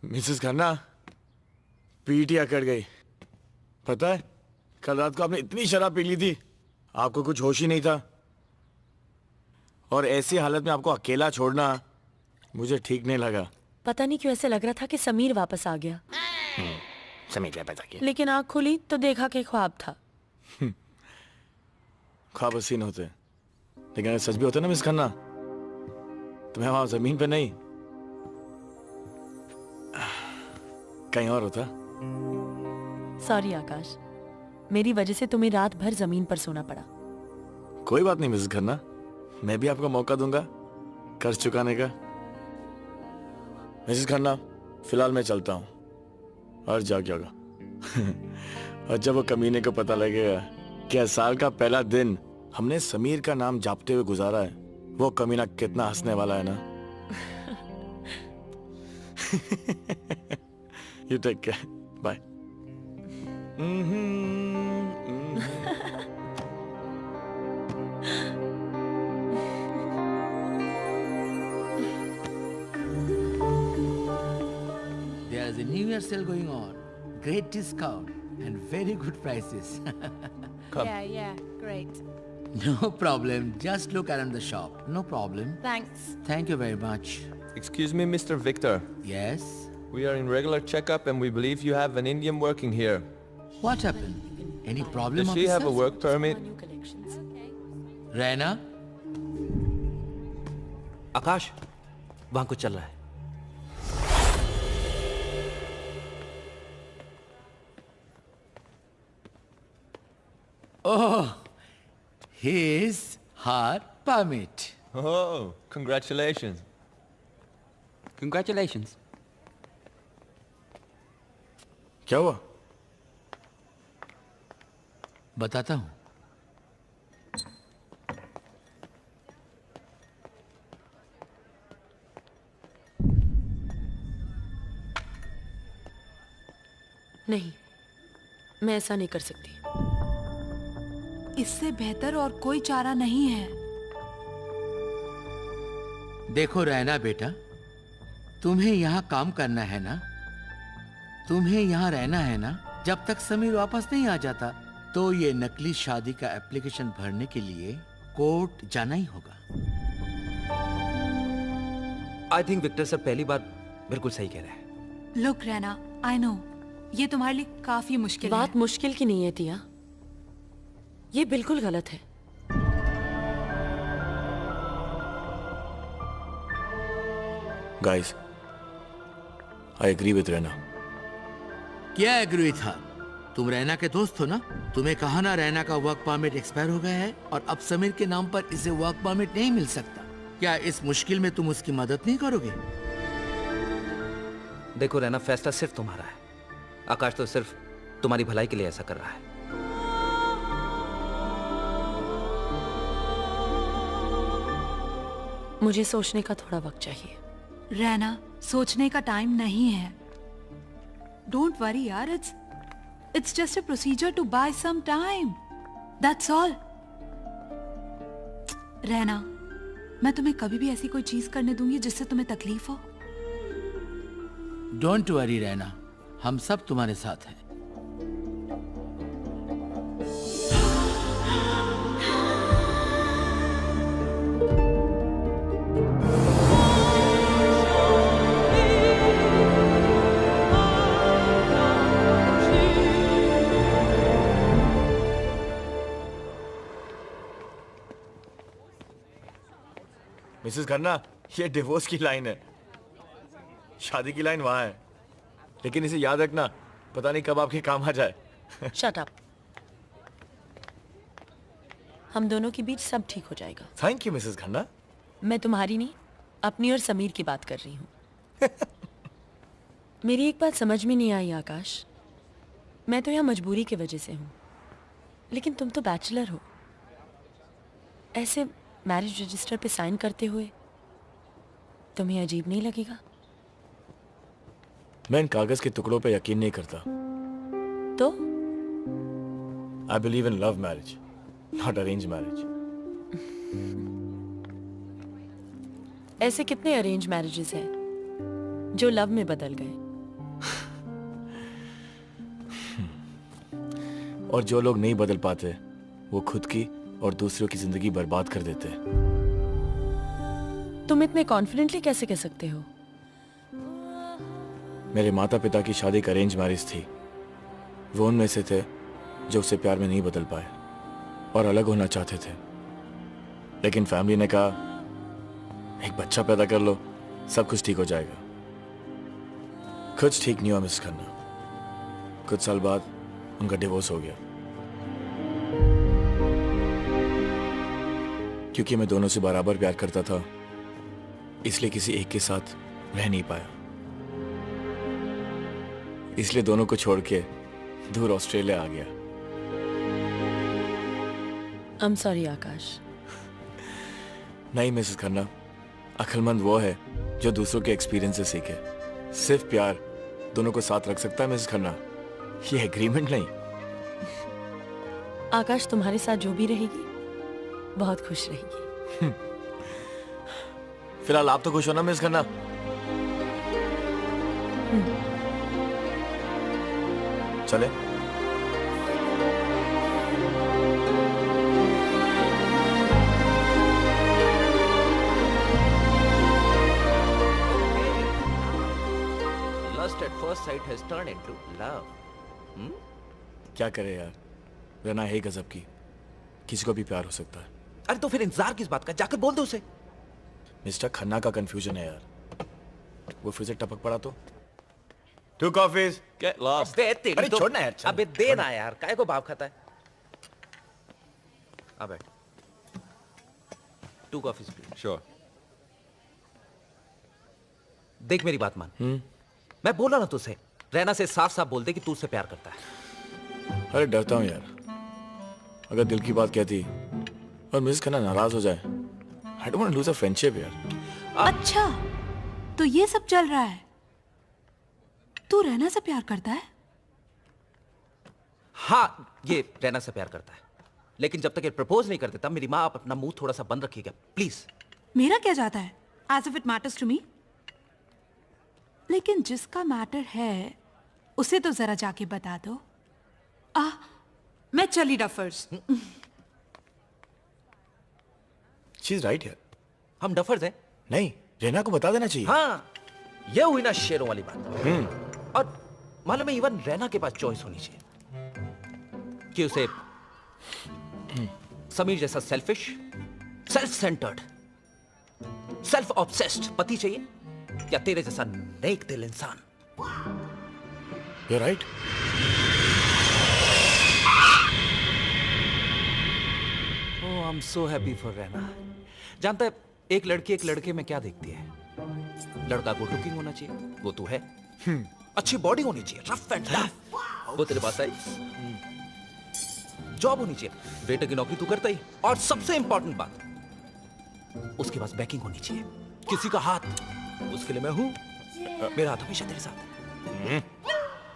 मिसेस खन्ना, पीठ ही अकड़ गई। पता है, कल रात को आपने इतनी शराब पी ली थी, आपको कुछ होश ही नहीं था। और ऐसी हालत में आपको अकेला छोड़ना मुझे ठीक नहीं लगा। पता नहीं क्यों ऐसे लग रहा था कि समीर वापस आ गया। समीर क्या पता किया? लेकिन आँख खुली तो देखा कि ख्वाब था। ख्वाब हसीन होते हैं, लेकिन अगर सच भी होते ना मिस खन्ना, तो मैं वहां जमीन पे नहीं, कहीं और होता। सॉरी आकाश, मेरी वजह से तुम्हें रात भर जमीन पर सोना पड़ा। कोई बात नहीं मिस खन्ना, मैं भी आपको मौका दूंगा कर्ज चुकाने का। मिसेस खन्ना, फिलहाल मैं चलता हूँ और जाग जागा। और जब वो कमीने को पता लगेगा कि साल का पहला दिन हमने समीर का नाम जापते हुए गुजारा है, वो कमीना कितना हंसने वाला है ना। You take care, bye. There is a New Year sale going on. Great discount and very good prices. Come. Yeah, great. No problem. Just look around the shop. No problem. Thanks. Thank you very much. Excuse me, Mr. Victor. Yes? We are in regular checkup and we believe you have an Indian working here. What happened? Any problem? Does she have a work permit? Raina? आकाश, वहां कुछ चल रहा है। Oh, his her permit. Oh, congratulations. Congratulations. क्या हुआ? बताता हूँ। नहीं, मैं ऐसा नहीं कर सकती। इससे बेहतर और कोई चारा नहीं है। देखो रैना बेटा, तुम्हें यहाँ काम करना है ना, तुम्हें यहाँ रहना है ना, जब तक समीर वापस नहीं आ जाता तो ये नकली शादी का एप्लीकेशन भरने के लिए कोर्ट जाना ही होगा। आई थिंक विक्टर सर पहली बात बिल्कुल सही कह रहे हैं। लुक रैना, आई नो ये तुम्हारे लिए काफी मुश्किल बात मुश्किल की नहीं है तिया, ये बिल्कुल गलत है। Guys, I agree with Raina. क्या एग्री था? तुम रैना के दोस्त हो ना? तुम्हें कहा ना रैना का वर्क परमिट एक्सपायर हो गया है और अब समीर के नाम पर इसे वर्क परमिट नहीं मिल सकता। क्या इस मुश्किल में तुम उसकी मदद नहीं करोगे? देखो रैना, फैसला सिर्फ तुम्हारा है। आकाश तो सिर्फ तुम्हारी भलाई के लिए ऐसा कर रहा है। मुझे सोचने का थोड़ा वक्त चाहिए। रैना, सोचने का टाइम नहीं है। डोंट वरी यार, it's just a procedure to buy some time, that's all. Raina, मैं तुम्हें कभी भी ऐसी कोई चीज करने दूंगी जिससे तुम्हें तकलीफ हो। डोंट वरी रैना, हम सब तुम्हारे साथ हैं। मिसेस खन्ना, ये डिवोर्स की लाइन है, शादी की लाइन वहां है, लेकिन इसे याद रखना, पता नहीं कब आपके काम आ जाए। Shut up. हम दोनों के बीच सब ठीक हो जाएगा। Thank you Mrs Khanna. मैं तुम्हारी नहीं, अपनी और समीर की बात कर रही हूँ। मेरी एक बात समझ में नहीं आई आकाश, मैं तो यहाँ मजबूरी की वजह से हूँ, लेकिन तुम तो बैचलर हो। ऐसे मैरिज रजिस्टर पे साइन करते हुए तुम्हें अजीब नहीं लगेगा? मैं इन कागज के टुकड़ों पे यकीन नहीं करता। तो I believe in love marriage, not arranged marriage. ऐसे कितने अरेंज मैरिजेस हैं जो लव में बदल गए? और जो लोग नहीं बदल पाते वो खुद की और दूसरों की जिंदगी बर्बाद कर देते हैं। तुम इतने कॉन्फिडेंटली कैसे कह सकते हो? मेरे माता पिता की शादी एक अरेंज मैरिज थी। वो उनमें से थे जो उससे प्यार में नहीं बदल पाए और अलग होना चाहते थे, लेकिन फैमिली ने कहा एक बच्चा पैदा कर लो, सब कुछ ठीक हो जाएगा। कुछ ठीक नहीं हुआ मिस खन्ना। कुछ साल बाद उनका डिवोर्स हो गया क्योंकि मैं दोनों से बराबर प्यार करता था, इसलिए किसी एक के साथ रह नहीं पाया। इसलिए दोनों को छोड़ के दूर ऑस्ट्रेलिया आ गया। I'm sorry आकाश। नहीं मिसेस खन्ना, अक्लमंद वो है जो दूसरों के एक्सपीरियंस से सीखे। सिर्फ प्यार दोनों को साथ रख सकता है मिसेस खन्ना, ये एग्रीमेंट नहीं। आकाश तुम्हारे साथ जो भी रहेगी बहुत खुश रहेगी। फिलहाल आप तो खुश हो ना मिस खन्ना? चले? Lust at first sight has turned into love. क्या करे यार, रहना है गजब की, किसी को भी प्यार हो सकता है। अरे तो फिर इंतजार किस बात का, जाकर बोल दो उसे। मिस्टर खन्ना का कंफ्यूजन है यार, वो फिर से टपक पड़ा तो। 2 कॉफीज। Get lost. अरे छोड़ना यार, अबे दे ना यार, काहे को भाव खाता है। आ बैठ। 2 कॉफीज प्लीज। Sure. देख मेरी बात मान। मैं बोला ना तुझसे, रहना से साफ साफ बोल दे कि तू उससे प्यार करता है। अरे डरता हूँ यार, अगर दिल की बात कहती और मिस खन्ना नाराज हो जाए। I don't want to lose a friendship यार। अच्छा, तो ये सब चल रहा है। तू रहना से प्यार करता है? हाँ, ये रहना से प्यार करता है, लेकिन जब तक ये प्रपोज नहीं कर देता, मेरी माँ आप अपना मुंह थोड़ा सा बंद रखिएगा प्लीज। मेरा क्या जाता है? As if it matters to me? लेकिन जिसका मैटर है उसे तो जरा जाके बता दो। मैं चली डफर्स। She's right यार। हम डफर्स हैं? नहीं, रहना को बता देना चाहिए। हाँ, ये हुई ना शेरों वाली बात। और मालूम है, इवन रहना के पास चॉइस होनी चाहिए कि उसे समीर जैसा selfish, self centred, self obsessed पति चाहिए या तेरे जैसा नेक दिल इंसान। You're right। Oh, I'm so happy for रहना। जानता है एक लड़की एक लड़के में क्या देखती है? लड़का गुड लुकिंग होना चाहिए, वो तू है। अच्छी बॉडी होनी चाहिए, रफ एंड टफ, वो तेरे पास आई। जॉब होनी चाहिए, बेटे की नौकरी तू करता ही। और सबसे इंपॉर्टेंट बात, उसके पास बैकिंग होनी चाहिए, किसी का हाथ। उसके लिए मैं हूं, मेरा हाथ हमेशा तेरे साथ।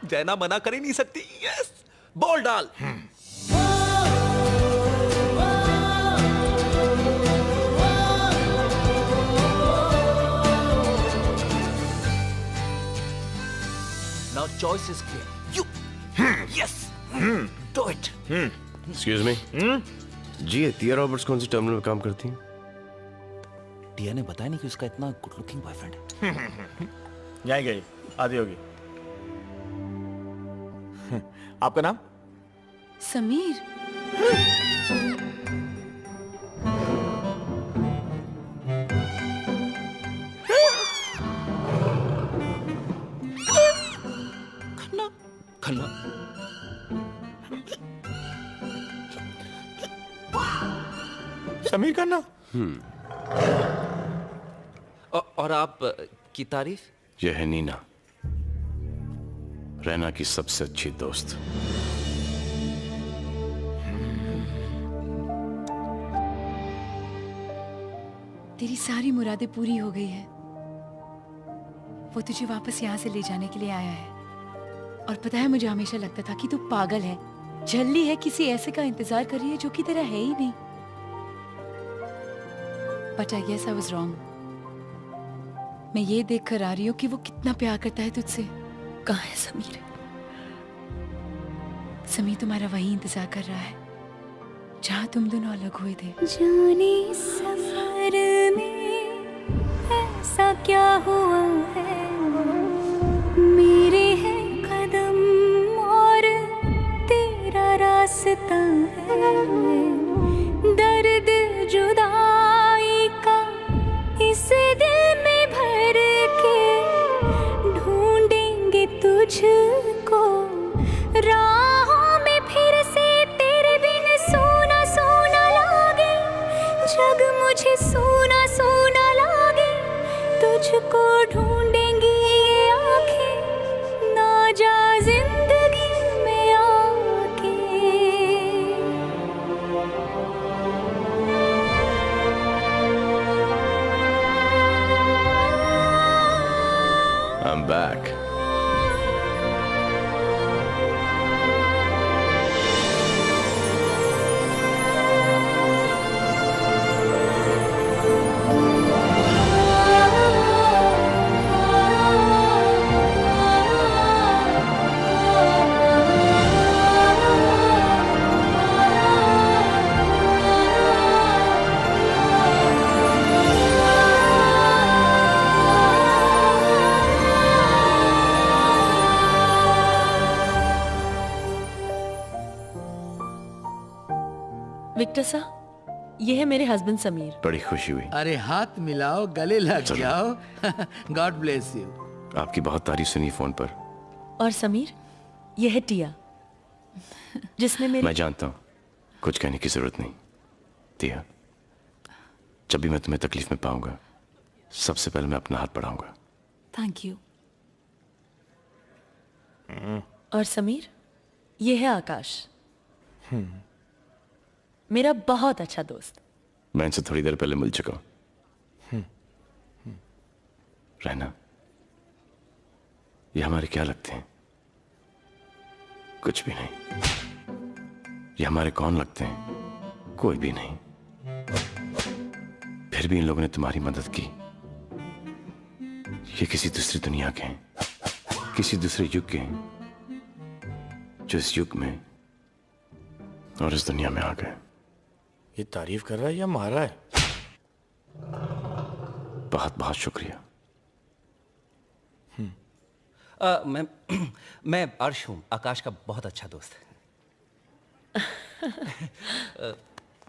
जैना मना कर ही नहीं सकती। यस, बॉल डाल। Now choice is clear. You. Yes. Do it. Excuse me. जी, टिया रॉबर्ट्स कौन सी टर्मिनल में काम करती हैं? टिया ने बताया नहीं कि उसका इतना गुड लुकिंग बॉयफ्रेंड है। यहीं गई, आधी होगी। आपका नाम? समीर। खन्ना। समीर खन्ना। और आप की तारीफ? यह है नीना, रैना की सबसे अच्छी दोस्त। तेरी सारी मुरादें पूरी हो गई है। वो तुझे वापस यहाँ से ले जाने के लिए आया है। और पता है, मुझे हमेशा लगता था कि तू पागल है, झल्ली है किसी ऐसे का इंतजार कर रही है जो कि तेरा है ही नहीं। But I guess I was wrong. मैं ये देख कर आ रही हूँ कि वो कितना प्यार करता है तुझसे। कहाँ है समीर? समीर तुम्हारा वही इंतजार कर रहा है जहाँ तुम दोनों अलग हुए थे। जाने सफर में ऐसा क्या हुआ है, मेरे हैं कदम और तेरा रास्ता है। दर्द जुदाई का इस दिल में भर के ढूंढेंगे तुझको राहों में फिर से। तेरे बिन सोना सोना लागे, जग मुझे सोना सोना लागे। तुझको ढूंढेंगी ये आंखें, ना जा जिंदगी में आके। I'm back. विक्टर सा, ये है मेरे हस्बैंड समीर। बड़ी खुशी हुई। अरे हाथ मिलाओ, गले लग जाओ। God bless you. आपकी बहुत तारीफ सुनी फोन पर। और समीर, ये है टिया, जिसने मेरी। मैं जानता हूँ, कुछ कहने की जरूरत नहीं। टिया, जब भी मैं तुम्हें तकलीफ में पाऊंगा, सबसे पहले मैं अपना हाथ बढ़ाऊंगा। Thank you. और समीर, ये है आकाश, मेरा बहुत अच्छा दोस्त। मैं इनसे थोड़ी देर पहले मिल चुका हूं। रहना, ये हमारे क्या लगते हैं? कुछ भी नहीं। ये हमारे कौन लगते हैं? कोई भी नहीं। फिर भी इन लोगों ने तुम्हारी मदद की। ये किसी दूसरी दुनिया के हैं, किसी दूसरे युग के हैं, जो इस युग में और इस दुनिया में आ गए। ये तारीफ कर रहा है या मार रहा है? बहुत बहुत शुक्रिया। मैं अर्श हूँ, आकाश का बहुत अच्छा दोस्त।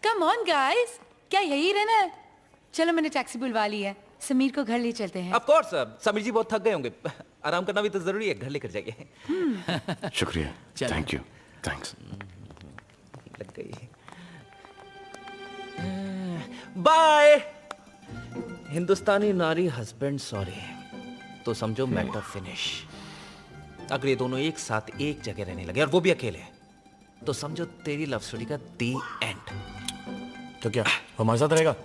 कम ऑन गाइस, क्या यही रहना है? चलो मैंने टैक्सी बुलवा ली है, समीर को घर ले चलते हैं। ऑफ कोर्स, समीर जी बहुत थक गए होंगे, आराम करना भी तो जरूरी है। घर लेकर जाइए। शुक्रिया, थैंक यू, थैंक्स। लग गई। बाय। हिंदुस्तानी नारी हस्बैंड सॉरी, तो समझो मैटर फिनिश। अगर ये दोनों एक साथ एक जगह रहने लगे, और वो भी अकेले, तो समझो तेरी लव स्टोरी का दी एंड। तो क्या वो हमारे साथ रहेगा?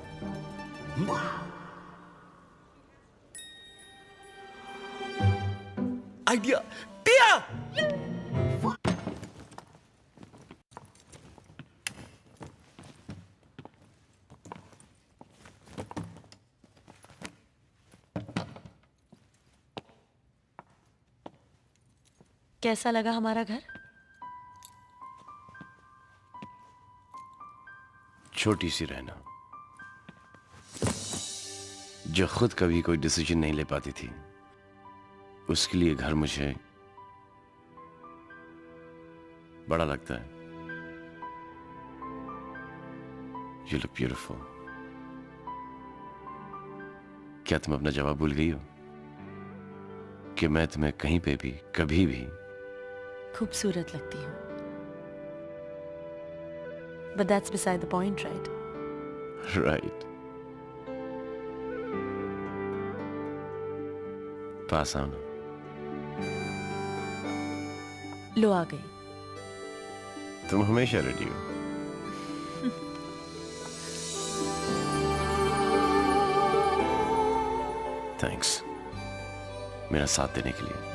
आइडिया। टिया, कैसा लगा हमारा घर? छोटी सी रहना, जो खुद कभी कोई डिसीजन नहीं ले पाती थी, उसके लिए घर मुझे बड़ा लगता है। You look beautiful. क्या तुम अपना जवाब भूल गई हो कि मैं तुम्हें कहीं पे भी कभी भी खूबसूरत लगती हूँ। But that's beside the point, right? Right. पास आओ ना। लो आ गई। तुम हमेशा रेडी हो। थैंक्स मेरा साथ देने के लिए।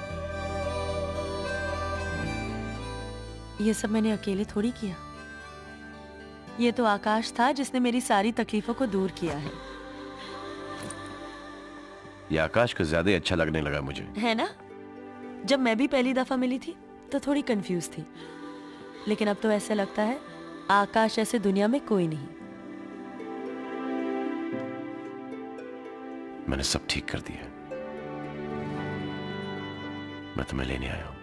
ये सब मैंने अकेले थोड़ी किया। ये तो आकाश था जिसने मेरी सारी तकलीफों को दूर किया है। ये आकाश को ज्यादा ही अच्छा लगने लगा मुझे। है ना? जब मैं भी पहली दफा मिली थी तो थोड़ी कंफ्यूज थी, लेकिन अब तो ऐसा लगता है आकाश ऐसे दुनिया में कोई नहीं। मैंने सब ठीक कर दिया। मैं तुम्हें लेने आया हूं,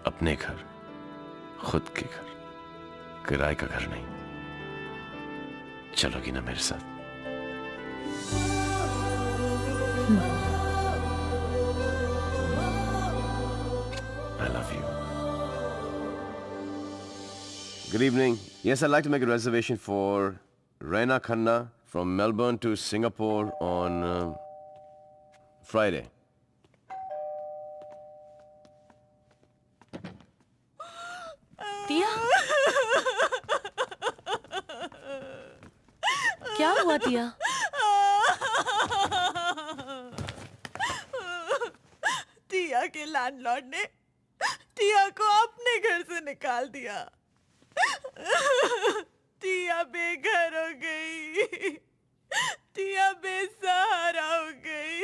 अपने घर, खुद के घर, किराए का घर नहीं। चलोगी ना मेरे साथ? I love you. Good evening. Yes, I'd like to make a reservation for Raina Khanna from Melbourne to Singapore on Friday. तिया, क्या हुआ तिया? टिया के लैंडलॉर्ड ने टिया को अपने घर से निकाल दिया। टिया बेघर हो गई, टिया बेसहारा हो गई।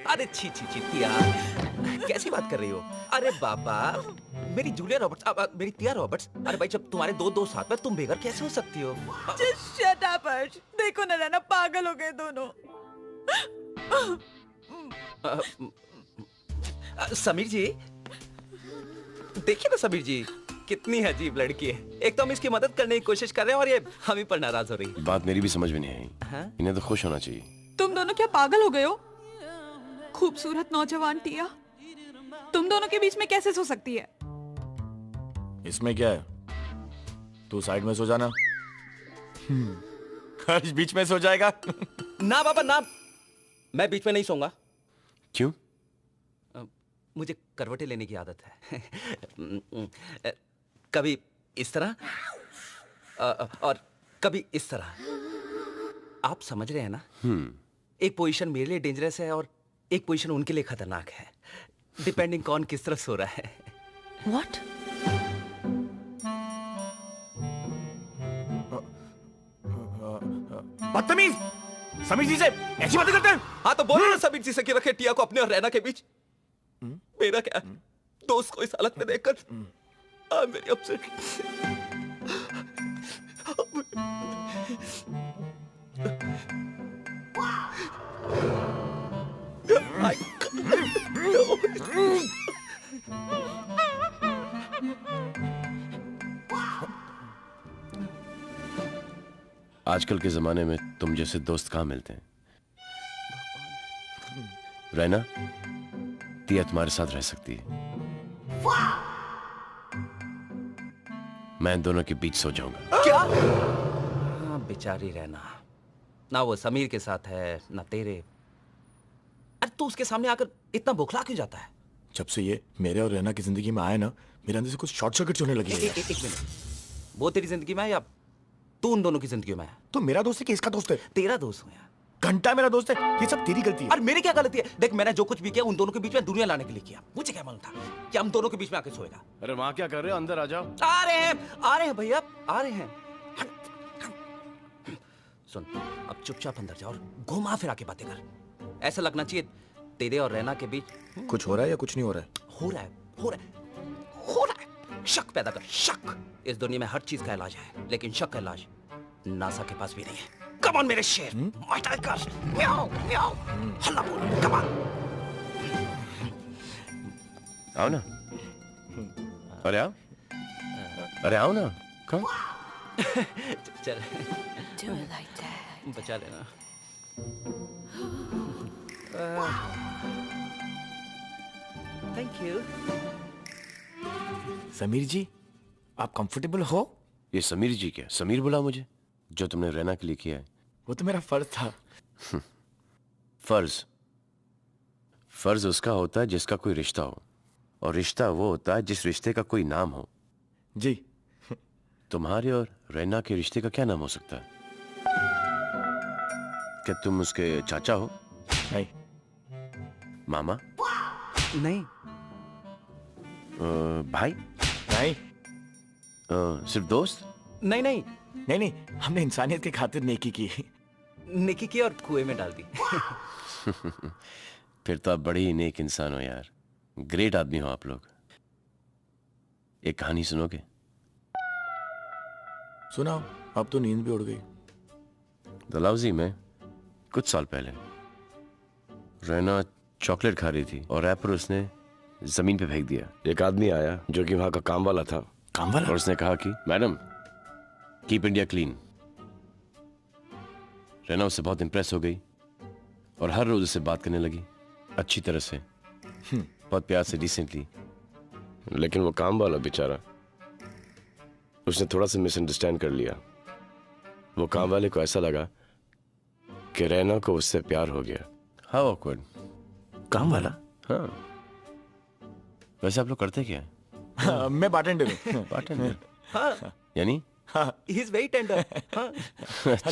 अरे छी छी छी टिया, कैसी बात कर रही हो? अरे बाबा, मेरी जूलिया रॉबर्ट्स, मेरी टिया रॉबर्ट्स। अरे भाई, जब तुम्हारे दो साथ में, तुम बेघर कैसे हो सकती हो? Just shut up, अर्श। देखो ना रहना, पागल हो गए दोनों। समीर जी, देखिए ना समीर जी, कितनी अजीब लड़की है। एक तो हम इसकी मदद करने की कोशिश कर रहे हैं और ये हम ही पर नाराज हो रही है। बात मेरी भी समझ में नहीं आई। हाँ? इन्हें तो खुश होना चाहिए। तुम दोनों क्या पागल हो गए हो? खूबसूरत नौजवान टिया तुम दोनों के बीच में कैसे सो सकती है? इसमें क्या है? तू साइड में सो जाना, हर्ष बीच में सो जाएगा। ना बाबा ना, मैं बीच में नहीं सोऊंगा। क्यों? मुझे करवटें लेने की आदत है। कभी इस तरह और कभी इस तरह। आप समझ रहे हैं ना? एक पोजीशन मेरे लिए डेंजरस है और एक पोजीशन उनके लिए खतरनाक है, डिपेंडिंग कौन किस तरफ सो रहा है। What? बदतमीज! समीर जी से ऐसी बातें करते हैं? हाँ तो बोलो ना समीर जी से कि रखे टिया को अपने और रैना के बीच। मेरा क्या दोस्त को इस हालत में देखकर मेरी अपसेट। आजकल के जमाने में तुम जैसे दोस्त कहाँ मिलते हैं? रैना, टिया तुम्हारे साथ रह सकती है। मैं इन दोनों के बीच सो जाऊंगा। क्या? हाँ, बेचारी रहना, ना वो समीर के साथ है ना तेरे। अरे तू उसके सामने आकर इतना बौखला क्यों जाता है? जब से ये मेरे और रैना की जिंदगी में आया ना, मेरे अंदर से कुछ शॉर्ट सर्किट होने लगी है। एक मिनट, वो तेरी जिंदगी में है या तू उन दोनों की जिंदगी में है? तो मेरा दोस्त है कि इसका दोस्त है? तेरा दोस्त हूँ यार। घंटा मेरा दोस्त है। ये सब तेरी गलती है। और मेरी क्या गलती है? देख, मैंने जो कुछ भी किया उन दोनों के बीच में दुनिया लाने के लिए किया। मुझे क्या मालूम था कि हम दोनों के बीच में आके सोएगा। अरे वहां क्या कर रहे हो? अंदर आ जाओ। आ रहे हैं भैया, आ रहे हैं। सुन, अब चुपचाप अंदर जा और घुमा फिरा के बातें कर। ऐसा लगना चाहिए तेरे और रैना के बीच कुछ हो रहा है या कुछ नहीं हो रहा है? हो रहा है। शक पैदा कर, शक। इस दुनिया में हर चीज का इलाज है, लेकिन शक का इलाज नासा के पास भी नहीं है। कम ऑन मेरे शेर, माइटाई कर, म्याऊ म्याऊ, हल्ला बोल, कम ऑन। आओ ना, अरे आओ, अरे आओ ना, कम। चल, Do it like that. बचा लेना। Thank you. समीर जी, आप कंफर्टेबल हो? ये समीर जी क्या? समीर बुला मुझे, जो तुमने रैना के लिए किया है। वो तो मेरा फर्ज था। फर्ज उसका होता है जिसका कोई रिश्ता हो, और रिश्ता वो होता है जिस रिश्ते का कोई नाम हो। जी। तुम्हारे और रैना के रिश्ते का क्या नाम हो सकता है? क्या तुम उसके चाचा हो? नहीं। मामा? नहीं। भाई नहीं सिर्फ दोस्त? नहीं नहीं नहीं नहीं, हमने इंसानियत की खातिर नेकी की। नेकी की और कुएं में डाल दी। फिर तो आप बड़े ही नेक इंसान हो यार, ग्रेट आदमी हो आप लोग। एक कहानी सुनोगे? सुनाओ, अब तो नींद भी उड़ गई। डलहौजी में कुछ साल पहले रैना चॉकलेट खा रही थी और रैपर उसने जमीन पे फेंक दिया। एक आदमी आया जो कि वहां का काम वाला था। काम वाला? और उसने कहा कि madam keep India clean. Raina उससे बहुत इंप्रेस हो गई और हर रोज उससे बात करने लगी अच्छी तरह से, बहुत प्यार से, डिसेंटली। लेकिन वो काम वाला बेचारा, उसने थोड़ा सा मिसअंडरस्टैंड कर लिया। वो काम वाले को ऐसा लगा कि रैना को उससे प्यार हो गया। How awkward. काम वाला? हाँ। वैसे आप लोग करते क्या है? हाँ, मैं बार्टेंडर हूँ। बार्टेंडर? हाँ। यानी? हाँ, he is very tender. हाँ।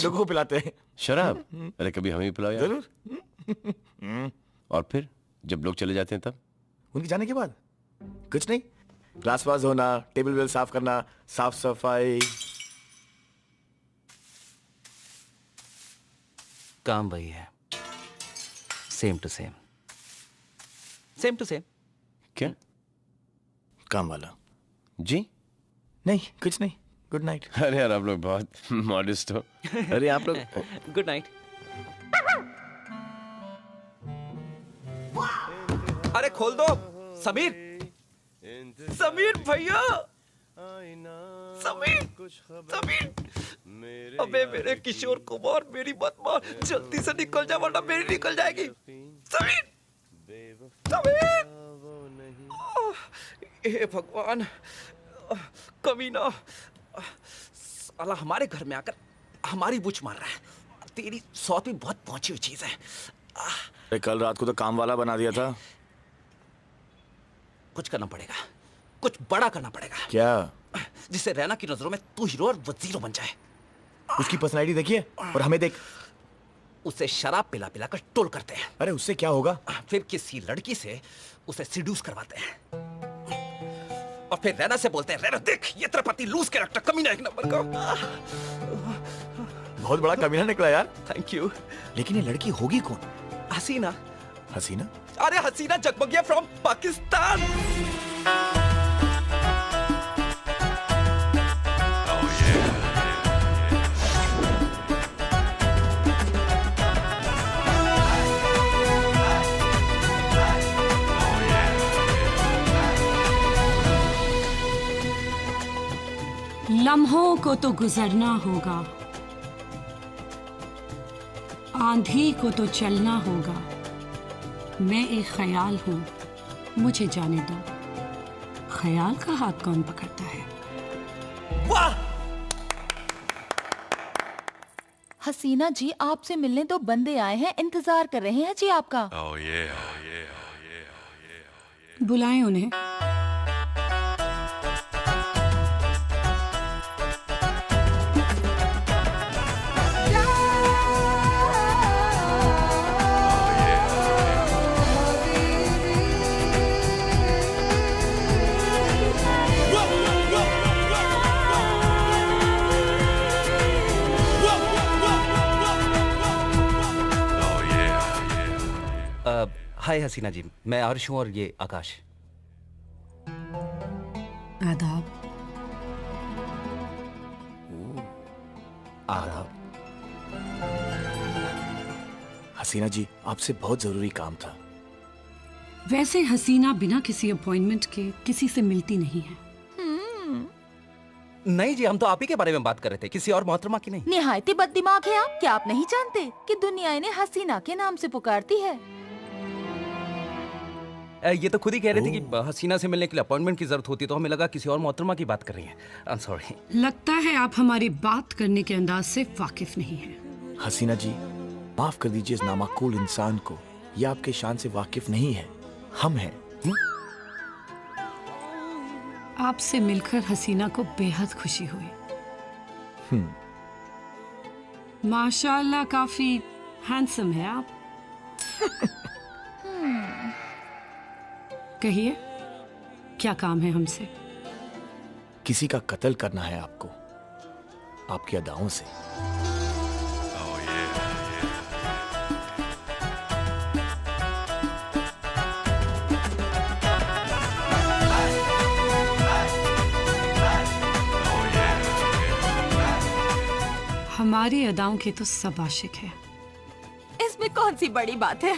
लोगों को पिलाते हैं शराब? अरे कभी हमें भी पिलाओ यार। जरूर। और फिर जब लोग चले जाते हैं तब? उनके जाने के बाद कुछ नहीं, ग्लास वास धोना, टेबल वेल साफ करना, साफ सफाई। काम वही है, same to same, same to same. क्या? काम वाला? जी नहीं, कुछ नहीं। Good night. अरे यार आप लोग बहुत मॉडेस्ट हो। अरे आप लोग गुड नाइट। अरे खोल दो समीर, समीर भैया, समीर, समीर। अबे मेरे किशोर कुमार, मेरी मत मार, जल्दी से निकल जा वरना मेरी निकल जाएगी। समीर, समीर। हे भगवान, कमीना, साला हमारे घर में आकर हमारी बुच मार रहा है। तेरी सौत भी बहुत पहुंची हुई चीज है। अरे कल रात को तो काम वाला बना दिया था। कुछ करना पड़ेगा, कुछ बड़ा करना पड़ेगा। क्या? जिससे रैना की नजरों में तू हीरो और वो जीरो बन जाए। उसकी पर्सनैलिटी देखिए और हमें देख। उसे शराब पिला पिला कर टोल करते हैं। अरे उससे क्या होगा? फिर किसी लड़की से उसे सिड्यूस करवाते हैं और फिर रैना से बोलते हैं, रैना देख ये तेरा पति लूज कैरेक्टर, कमीना एक नंबर का। बहुत बड़ा कमीना निकला यार। Thank you. लेकिन ये लड़की होगी कौन? हसीना। हसीना? अरे हसीना जगमगिया फ्रॉम पाकिस्तान। लम्हों को तो गुजरना होगा, आंधी को तो चलना होगा। मैं एक ख्याल हूं, मुझे जाने दो, ख्याल का हाथ कौन पकड़ता है। वाह! हसीना जी, आपसे मिलने तो बंदे आए हैं, इंतजार कर रहे हैं जी आपका। बुलाएं उन्हें। हाय हसीना जी, मैं अर्श हूँ और ये आकाश। आदाब। आदाब। हसीना जी, आपसे बहुत जरूरी काम था। वैसे हसीना बिना किसी अपॉइंटमेंट के किसी से मिलती नहीं है। नहीं जी, हम तो आप ही के बारे में बात कर रहे थे, किसी और मोहतरमा की नहीं। निहायती बददिमाग है आप। क्या आप नहीं जानते कि दुनिया इन्हें हसीना के नाम से पुकारती है? ये तो खुद ही कह रहे थे कि हसीना से मिलने के लिए अपॉइंटमेंट की जरूरत होती है, तो हमें लगा किसी और मोहतरमा की बात कर रही हैं। आई एम सॉरी। लगता है आप हमारी बात करने के अंदाज से वाकिफ नहीं हैं। हसीना जी, माफ कर दीजिए इस नामाकूल इंसान को। ये आपके शान से वाकिफ नहीं है, हम हैं। आपसे मिलकर हसीना को बेहद खुशी हुई। माशाल्लाह, काफी हैंडसम है आप। कहिए। क्या काम है हमसे? किसी का कत्ल करना है आपको, आपकी अदाओं से। हमारी अदाओं के तो सब आशिक है। इसमें कौन सी बड़ी बात है?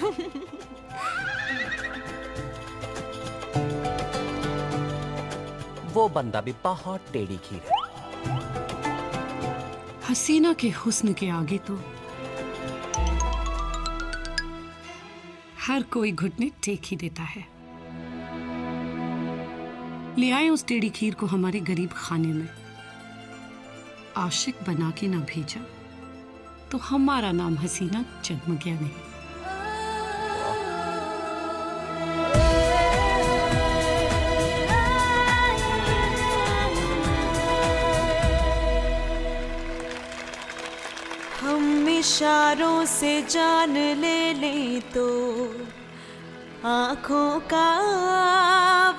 वो बंदा भी बहुत टेढ़ी खीर है। हसीना के हुस्न के आगे तो हर कोई घुटने टेक ही देता है। ले आए उस टेढ़ी खीर को हमारे गरीब खाने में। आशिक बना के ना भेजा तो हमारा नाम हसीना जगमगिया नहीं। हम इशारों से जान ले लें तो आंखों का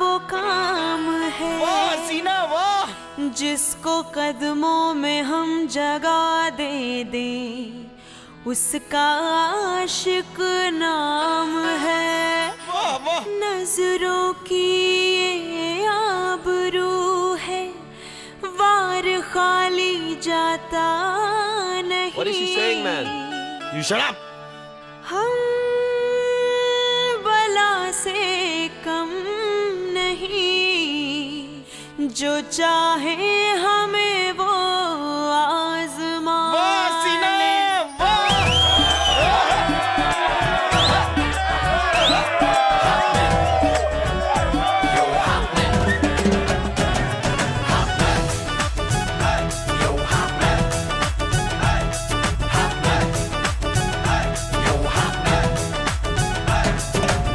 वो काम है। वाह हसीना वाह! जिसको कदमों में हम जगह दे दें उसका आशिक नाम है। वाह वाह! नजरों की ये आबरू है, वार खाली जाता नहीं। What is she saying, man? You shut up! हम बला से कम नहीं, जो चाहे हमें वो आजमा ले।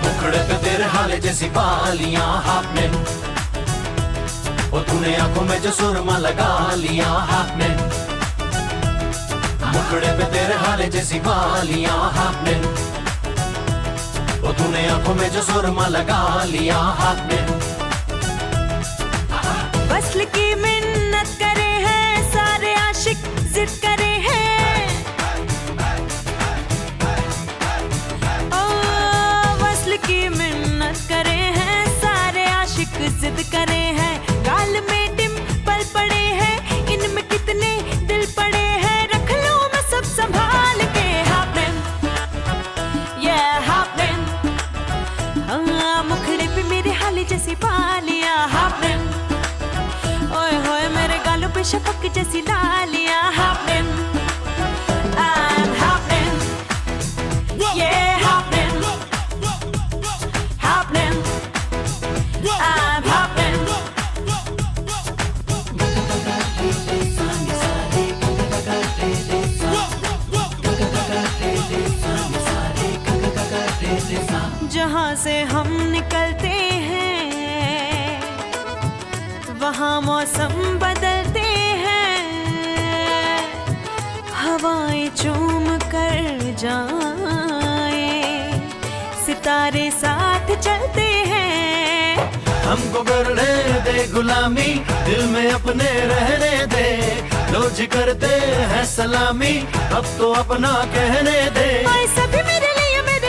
मुखड़े पे तेरे हाले जैसी बालियां हाफने, वो तूने आंखों में जो सुरमा लगा लिया हाफने। मुखड़े पे तेरे हाले जैसी बालियां हाफने, वो तूने आंखों में जो सुरमा लगा लिया हाफने। वस्ल की मिन्नत करे हैं सारे आशिक, जिद करे हैं। ओ वस्ल की मिन्नत करे हैं सारे आशिक, जिद करे हैं। गाल में डिंपल पड़े हैं, इनमें कितने दिल पड़े हैं। रख लूं मैं सब संभाल के। हाफिन, ये हाफिन, हाँ मुखड़े पे मेरे हाले जैसी बालियां। हाफिन, ओए होए मेरे गालों पे शफक जैसी लालियां। हाफिन, I'm हाफिन, yeah हाफिन, हाफिन, I'm हाफिन। जहाँ से हम निकलते हैं वहाँ मौसम बदलते हैं। हवाएं चूम कर जाए, सितारे साथ चलते हैं। हमको करने दे गुलामी, दिल में अपने रहने दे। रोज करते हैं सलामी, अब तो अपना कहने दे। आए सभी मेरे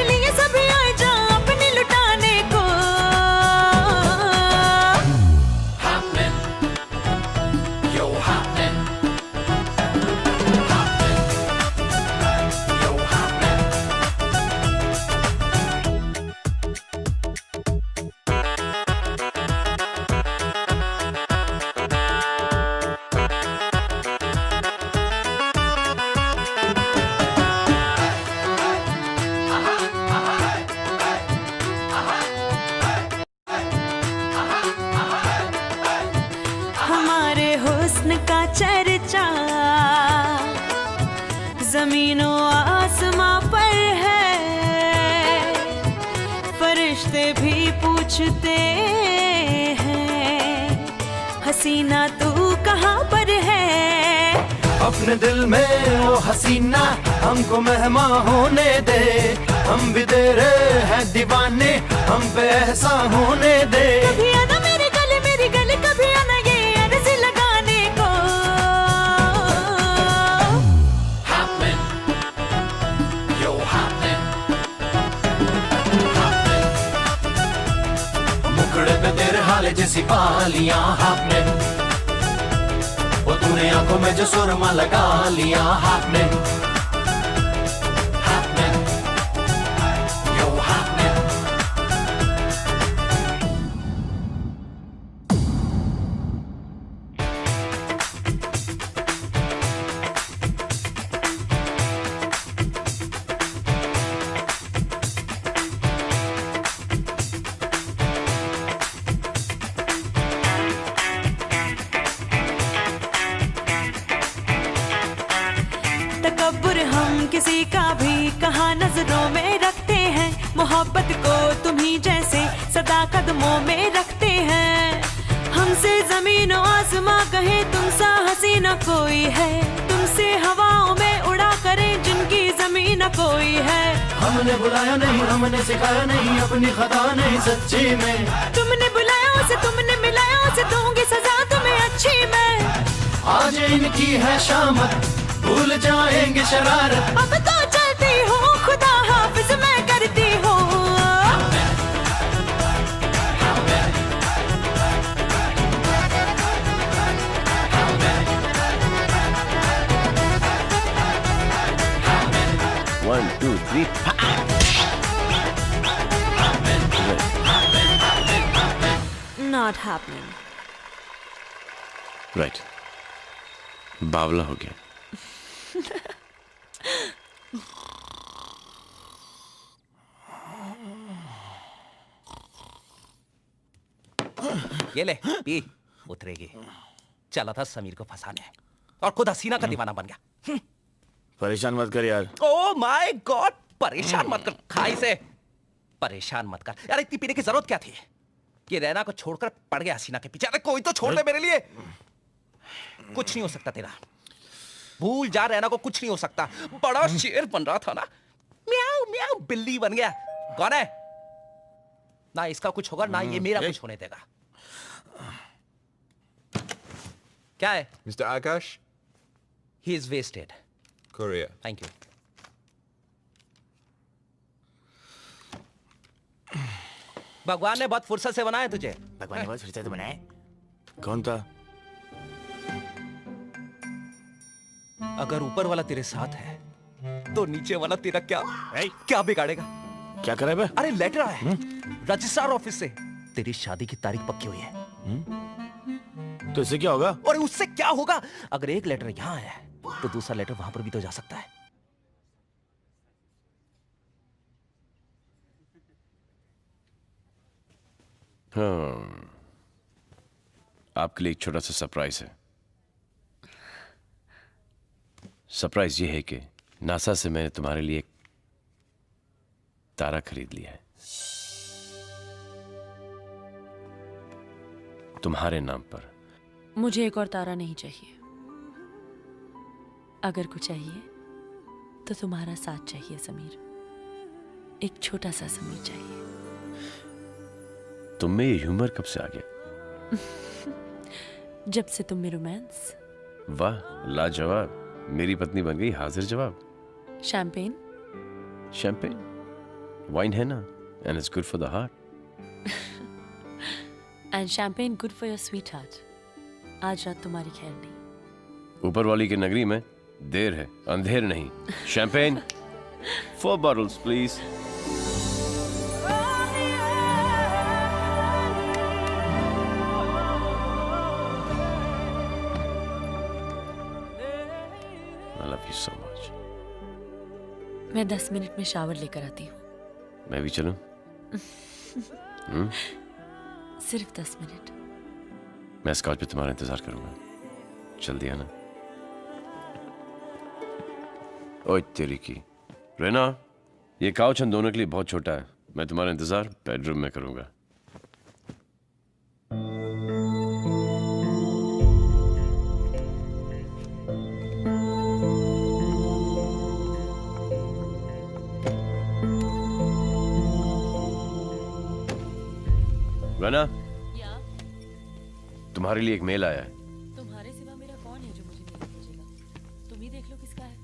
लिए सभी आए जा अपने लुटाने को। Happening, yo happening, yo happening। हमारे हुस्न का चर्चा जमीनों आसमां पर है। फरिश्ते भी पूछते हैं हसीना तू कहाँ पर है। अपने दिल में वो हसीना हमको मेहमान होने दे। हम भी तेरे हैं दीवाने, हम पे एहसान होने दे। कभी आना मेरे सी पालियां हैपनिंग, वो तूने आंखों में जो सुरमा लगा लिया हैपनिंग, हैपनिंग, यो हैपनिंग। तकब्बुर हम किसी का भी कहाँ नजरों में रखते हैं, मोहब्बत को तुम्ही जैसे सदा कदमों में रखते हैं। हमसे जमीन और आसमां कहे तुमसा हसी न कोई है, तुमसे हवाओं में उड़ा करें जिनकी जमीन न कोई है। हमने बुलाया नहीं, हमने सिखाया नहीं, अपनी खता नहीं सच्ची में। तुमने बुलाया उसे, तुमने मिलाया उसे, दूंगी सजा तुम्हें अच्छी मैं। आज इनकी है शामत, भूल जाएंगे शरारत। अब तो चलती हूँ, खुदा हाफिज मैं करती हूँ। One, two, three. Not happening. Right. बावला हो गया। ये ले पी, उतरेगी। चला था समीर को फंसाने और खुद हसीना का दीवाना बन गया। परेशान मत कर यार। ओह माय गॉड, परेशान मत कर, खाई से परेशान मत कर यार। इतनी पीने की जरूरत क्या थी? ये रैना को छोड़कर पड़ गया हसीना के पीछे। अरे कोई तो छोड़ दे मेरे लिए। कुछ नहीं हो सकता तेरा, भूल जा, रैना को कुछ नहीं हो सकता। बड़ा शेर बन रहा था ना, म्याऊ म्याऊ बिल्ली बन गया। कौन है? ना इसका कुछ होगा ना ये मेरा कुछ होने देगा। क्या है? Mr. Akash? He is wasted. Korea. Thank you. भगवान ने बहुत फुर्सत से बनाया तुझे। भगवान ने बहुत फुर्सत से बनाया। कौन था? अगर ऊपर वाला तेरे साथ है तो नीचे वाला तेरा क्या बिगाड़ेगा? क्या करे बे? अरे लेटर आया है रजिस्ट्रार ऑफिस से, तेरी शादी की तारीख पक्की हुई है। तो इससे क्या होगा? और उससे क्या होगा? अगर एक लेटर यहाँ है तो दूसरा लेटर वहां पर भी तो जा सकता है। हाँ, आपके लिए एक छोटा सा सरप्राइज है। सरप्राइज ये है कि नासा से मैंने तुम्हारे लिए एक तारा खरीद लिया है, तुम्हारे नाम पर। मुझे एक और तारा नहीं चाहिए। अगर कुछ चाहिए तो तुम्हारा साथ चाहिए समीर। एक छोटा सा समीर चाहिए। तुम में ये ह्यूमर कब से आ गया? जब से तुम में रोमांस। वाह, लाजवाब। मेरी पत्नी बन गई हाजिर जवाब। शैंपेन? शैंपेन वाइन है ना, and it's good for the heart. And champagne good for your sweet heart. आज रात तुम्हारी खैर नहीं। ऊपर वाली की नगरी में देर है, अंधेर नहीं। Champagne 4 bottles please. I love you so much. मैं 10 मिनट में शावर लेकर आती हूँ। मैं भी चलूं? सिर्फ 10 मिनट। मैं स्कॉच पे तुम्हारा इंतजार करूंगा। जल्दी आना। ओए तेरी की रेना, ये काउच हम दोनों के लिए बहुत छोटा है। मैं तुम्हारा इंतजार बेडरूम में करूंगा। रेना, तुम्हारे लिए एक मेल आया है। तुम्हारे सिवा मेरा कौन है जो मुझे मेल भेजेगा? तुम ही देख लो किसका है।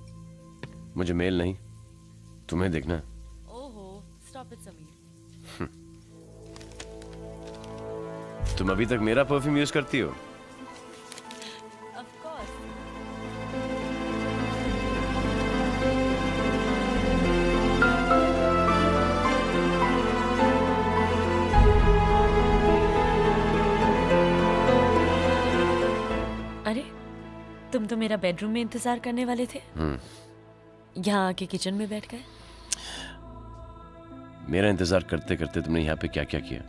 मुझे मेल नहीं, तुम्हें देखना। ओहो, स्टॉप इट समीर। तुम अभी तक मेरा परफ्यूम यूज करती हो? अरे तुम तो मेरा बेडरूम में इंतजार करने वाले थे, यहाँ आके किचन में बैठ गए। मेरा इंतजार करते करते तुमने यहाँ पे क्या क्या किया?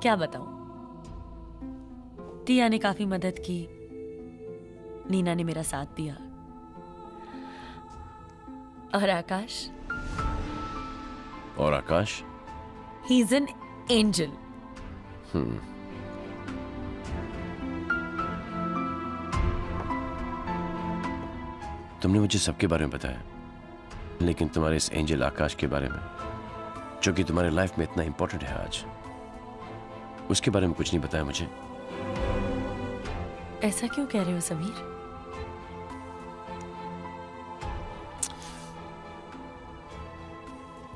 क्या बताऊं, टिया ने काफी मदद की, नीना ने मेरा साथ दिया, और आकाश? और Akash? He is an angel. तुमने मुझे सबके बारे में बताया, लेकिन तुम्हारे इस एंजल आकाश के बारे में, जो कि तुम्हारे लाइफ में इतना इंपॉर्टेंट है आज, उसके बारे में कुछ नहीं बताया मुझे। ऐसा क्यों कह रहे हो समीर?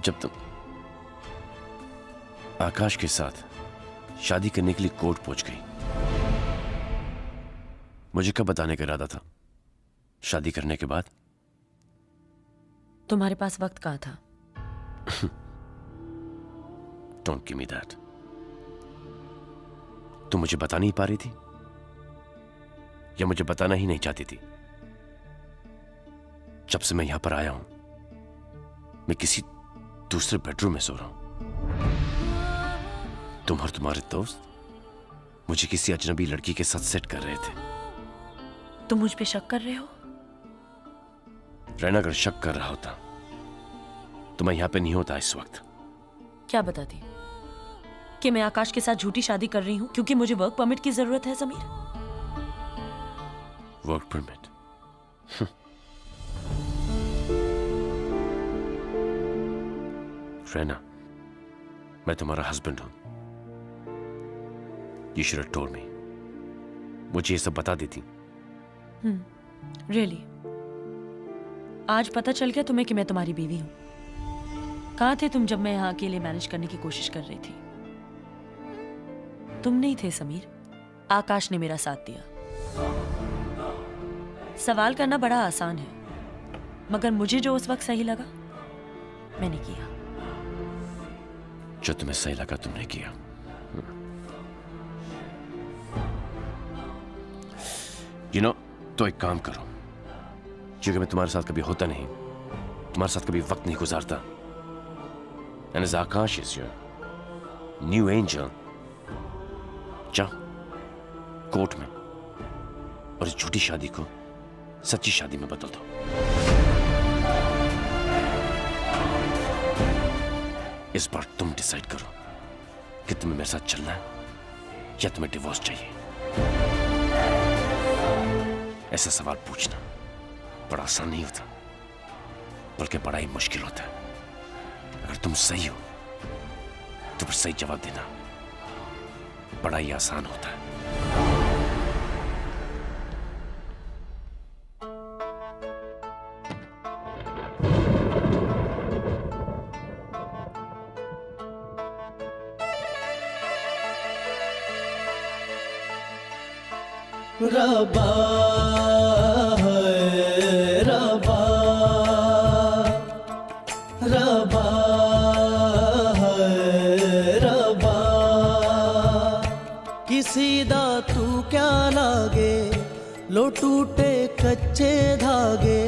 जब तुम आकाश के साथ शादी करने के लिए कोर्ट पहुंच गई, मुझे कब बताने का इरादा था? शादी करने के बाद? तुम्हारे पास वक्त कहाँ था? Don't give me that. तुम मुझे बता नहीं पा रही थी, या मुझे बताना ही नहीं चाहती थी? जब से मैं यहां पर आया हूं, मैं किसी दूसरे बेडरूम में सो रहा हूं। तुम और तुम्हारे दोस्त मुझे किसी अजनबी लड़की के साथ सेट कर रहे थे। तुम मुझ पे शक कर रहे हो? रैना अगर शक कर रहा होता तो मैं यहां पे नहीं होता इस वक्त। क्या बताती कि मैं आकाश के साथ झूठी शादी कर रही हूं क्योंकि मुझे वर्क परमिट की जरूरत है? Sameer, work permit? रैना, मैं तुम्हारा हस्बैंड हूं। You should have told me. मुझे ये सब बता देती। रियली? आज पता चल गया तुम्हें कि मैं तुम्हारी बीवी हूं। कहाँ थे तुम जब मैं यहाँ अकेले मैनेज करने की कोशिश कर रही थी? तुम नहीं थे समीर, आकाश ने मेरा साथ दिया। सवाल करना बड़ा आसान है, मगर मुझे जो उस वक्त सही लगा मैंने किया। जो तुम्हें सही लगा तुमने किया। You know, तो एक काम करो, क्योंकि मैं तुम्हारे साथ कभी होता नहीं, तुम्हारे साथ कभी वक्त नहीं गुजारता, and as Akash is your new angel, जाओ कोर्ट में और इस झूठी शादी को सच्ची शादी में बदल दो। इस बार तुम डिसाइड करो कि तुम्हें मेरे साथ चलना है या तुम्हें डिवोर्स चाहिए। ऐसा सवाल पूछना बड़ा आसान नहीं होता, बल्कि बड़ा ही मुश्किल होता है। अगर तुम सही हो तो फिर सही जवाब देना बड़ा ही आसान होता है। रबा है रबा, रबा है रबा, किसी दा तू क्या लागे, लो टूटे कच्चे धागे,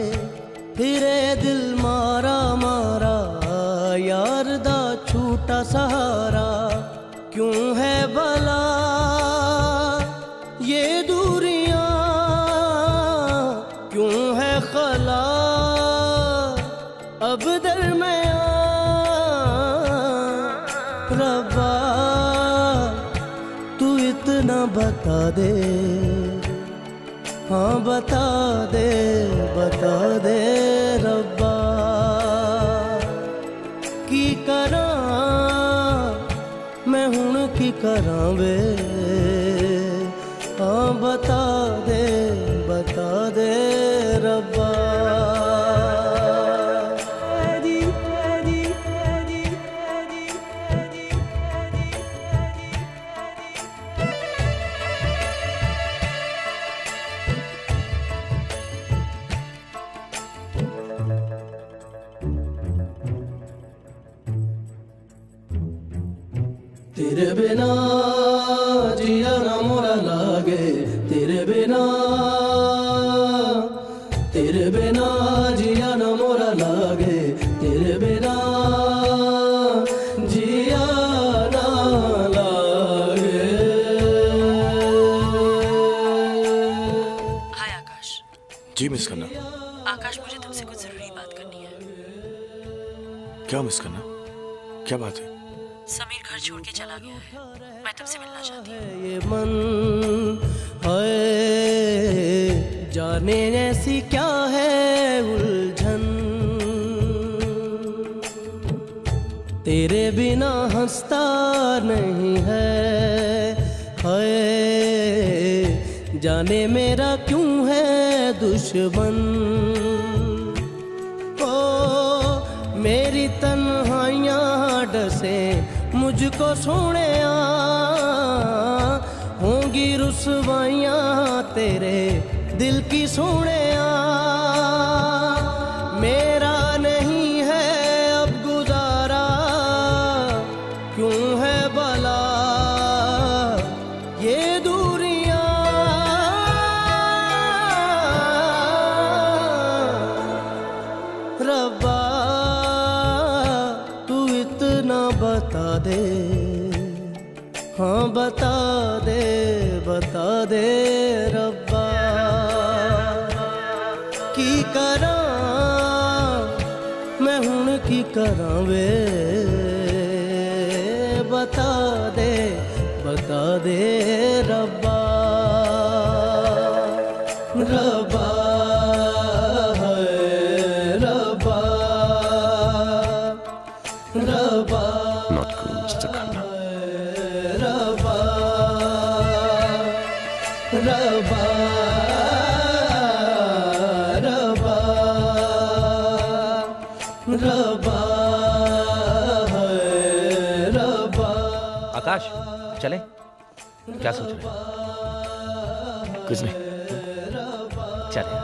फिरे दिल मारा मारा, यार दा छूटा सहारा, क्यों है भला ये दूरियां, क्यों है खला अब दरमियां, रब्बा तू इतना बता दे, हाँ बता दे रब्बा, की करा मैं हुण की करा वे, हाँ बता दे रब्बा। तेरे बिना जिया ना मोरा लागे, तेरे बिना जिया ना मोरा लागे, तेरे बिना जिया ना लागे। हाय आकाश। जी मिस करना। आकाश, मुझे तुमसे कुछ जरूरी बात करनी है। क्या मिस करना? क्या बात है? समीर घर छोड़ के चला गया है, मैं तुमसे मिलना चाहती हूँ। ये मन है जाने ऐसी क्या है उलझन, तेरे बिना हंसता नहीं है जाने मेरा क्यों है दुश्मन। ओ मेरी तन्हाइयाँ डसे मुझको सोनिया, होंगी रुसवाइयाँ तेरे दिल की सोनिया। मेरा नहीं है अब गुजारा, क्यों है भला ये दूरियां। रब्बा तू इतना बता दे, हाँ बता दे रब्बा, की करा मैं हुण की करा वे, बता दे रब्बा। रब्बा Not cool, Mr. Khanna. आकाश चले, क्या सोच रहे हैं? कुछ नहीं। चले।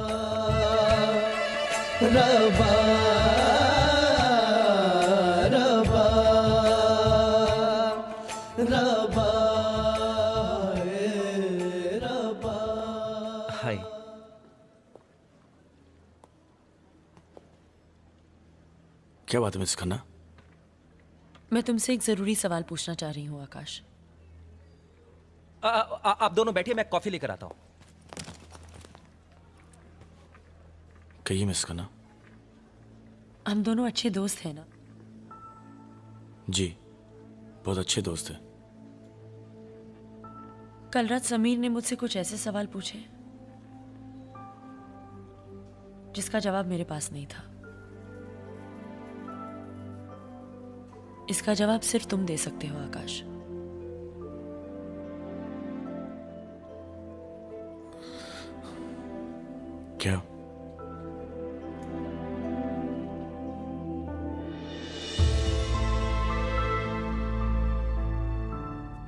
हाय। क्या बात है मिस खन्ना? मैं तुमसे एक जरूरी सवाल पूछना चाह रही हूँ आकाश। आप दोनों बैठिए, मैं कॉफी लेकर आता हूँ। कहिए मिस खन्ना। हम दोनों अच्छे दोस्त हैं ना? जी बहुत अच्छे दोस्त हैं। कल रात समीर ने मुझसे कुछ ऐसे सवाल पूछे जिसका जवाब मेरे पास नहीं था। इसका जवाब सिर्फ तुम दे सकते हो आकाश। क्या?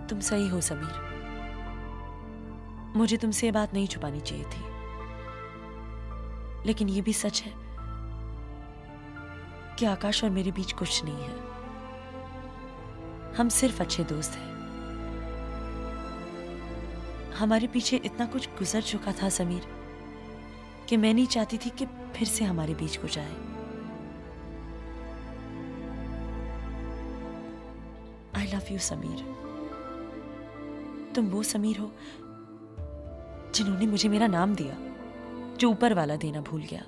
तुम सही हो समीर, मुझे तुमसे ये बात नहीं छुपानी चाहिए थी, लेकिन ये भी सच है कि आकाश और मेरे बीच कुछ नहीं है। हम सिर्फ अच्छे दोस्त हैं। हमारे पीछे इतना कुछ गुजर चुका था समीर कि मैं नहीं चाहती थी कि फिर से हमारे बीच कुछ आए। I love you Sameer. तुम वो समीर हो जिन्होंने मुझे मेरा नाम दिया जो ऊपर वाला देना भूल गया।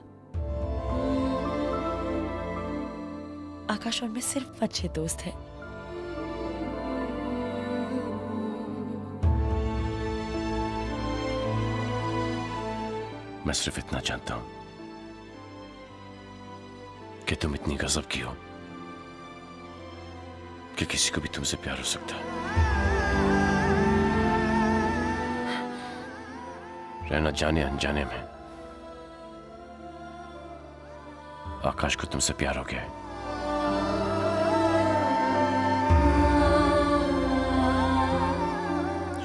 आकाश और मैं सिर्फ अच्छे दोस्त हैं। मैं सिर्फ इतना जानता हूं कि तुम इतनी गजब की हो कि किसी को भी तुमसे प्यार हो सकता है। रहना जाने अनजाने में आकाश को तुमसे प्यार हो गया है।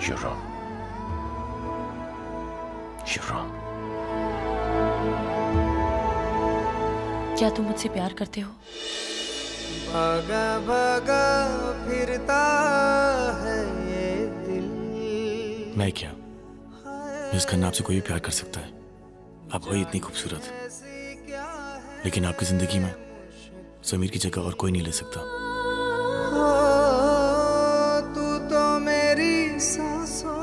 You're wrong. You're wrong. क्या तुम मुझसे प्यार करते हो? भागा भागा फिरता है ये दिल। मैं क्या मिस खन्ना आपसे कोई भी प्यार कर सकता है, आप वही इतनी खूबसूरत, लेकिन आपकी जिंदगी में समीर की जगह और कोई नहीं ले सकता। तू तो मेरी सांसों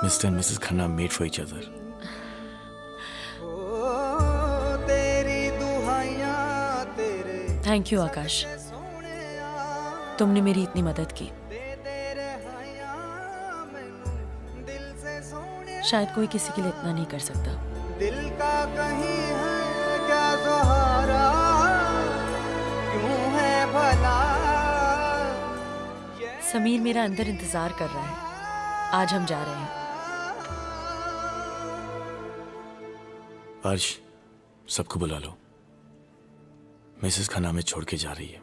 mister and Mrs Khanna made for each other. तेरी दुहाइयां तेरे थैंक यू आकाश, तुमने मेरी इतनी मदद की। शायद कोई किसी के लिए इतना नहीं कर सकता। दिल का कहीं है क्या सहारा, क्यों है भला। समीर मेरा अंदर इंतजार कर रहा है, आज हम जा रहे हैं। अर्श, सबको बुला लो, मिसेस खन्ना हमें छोड़ के जा रही है।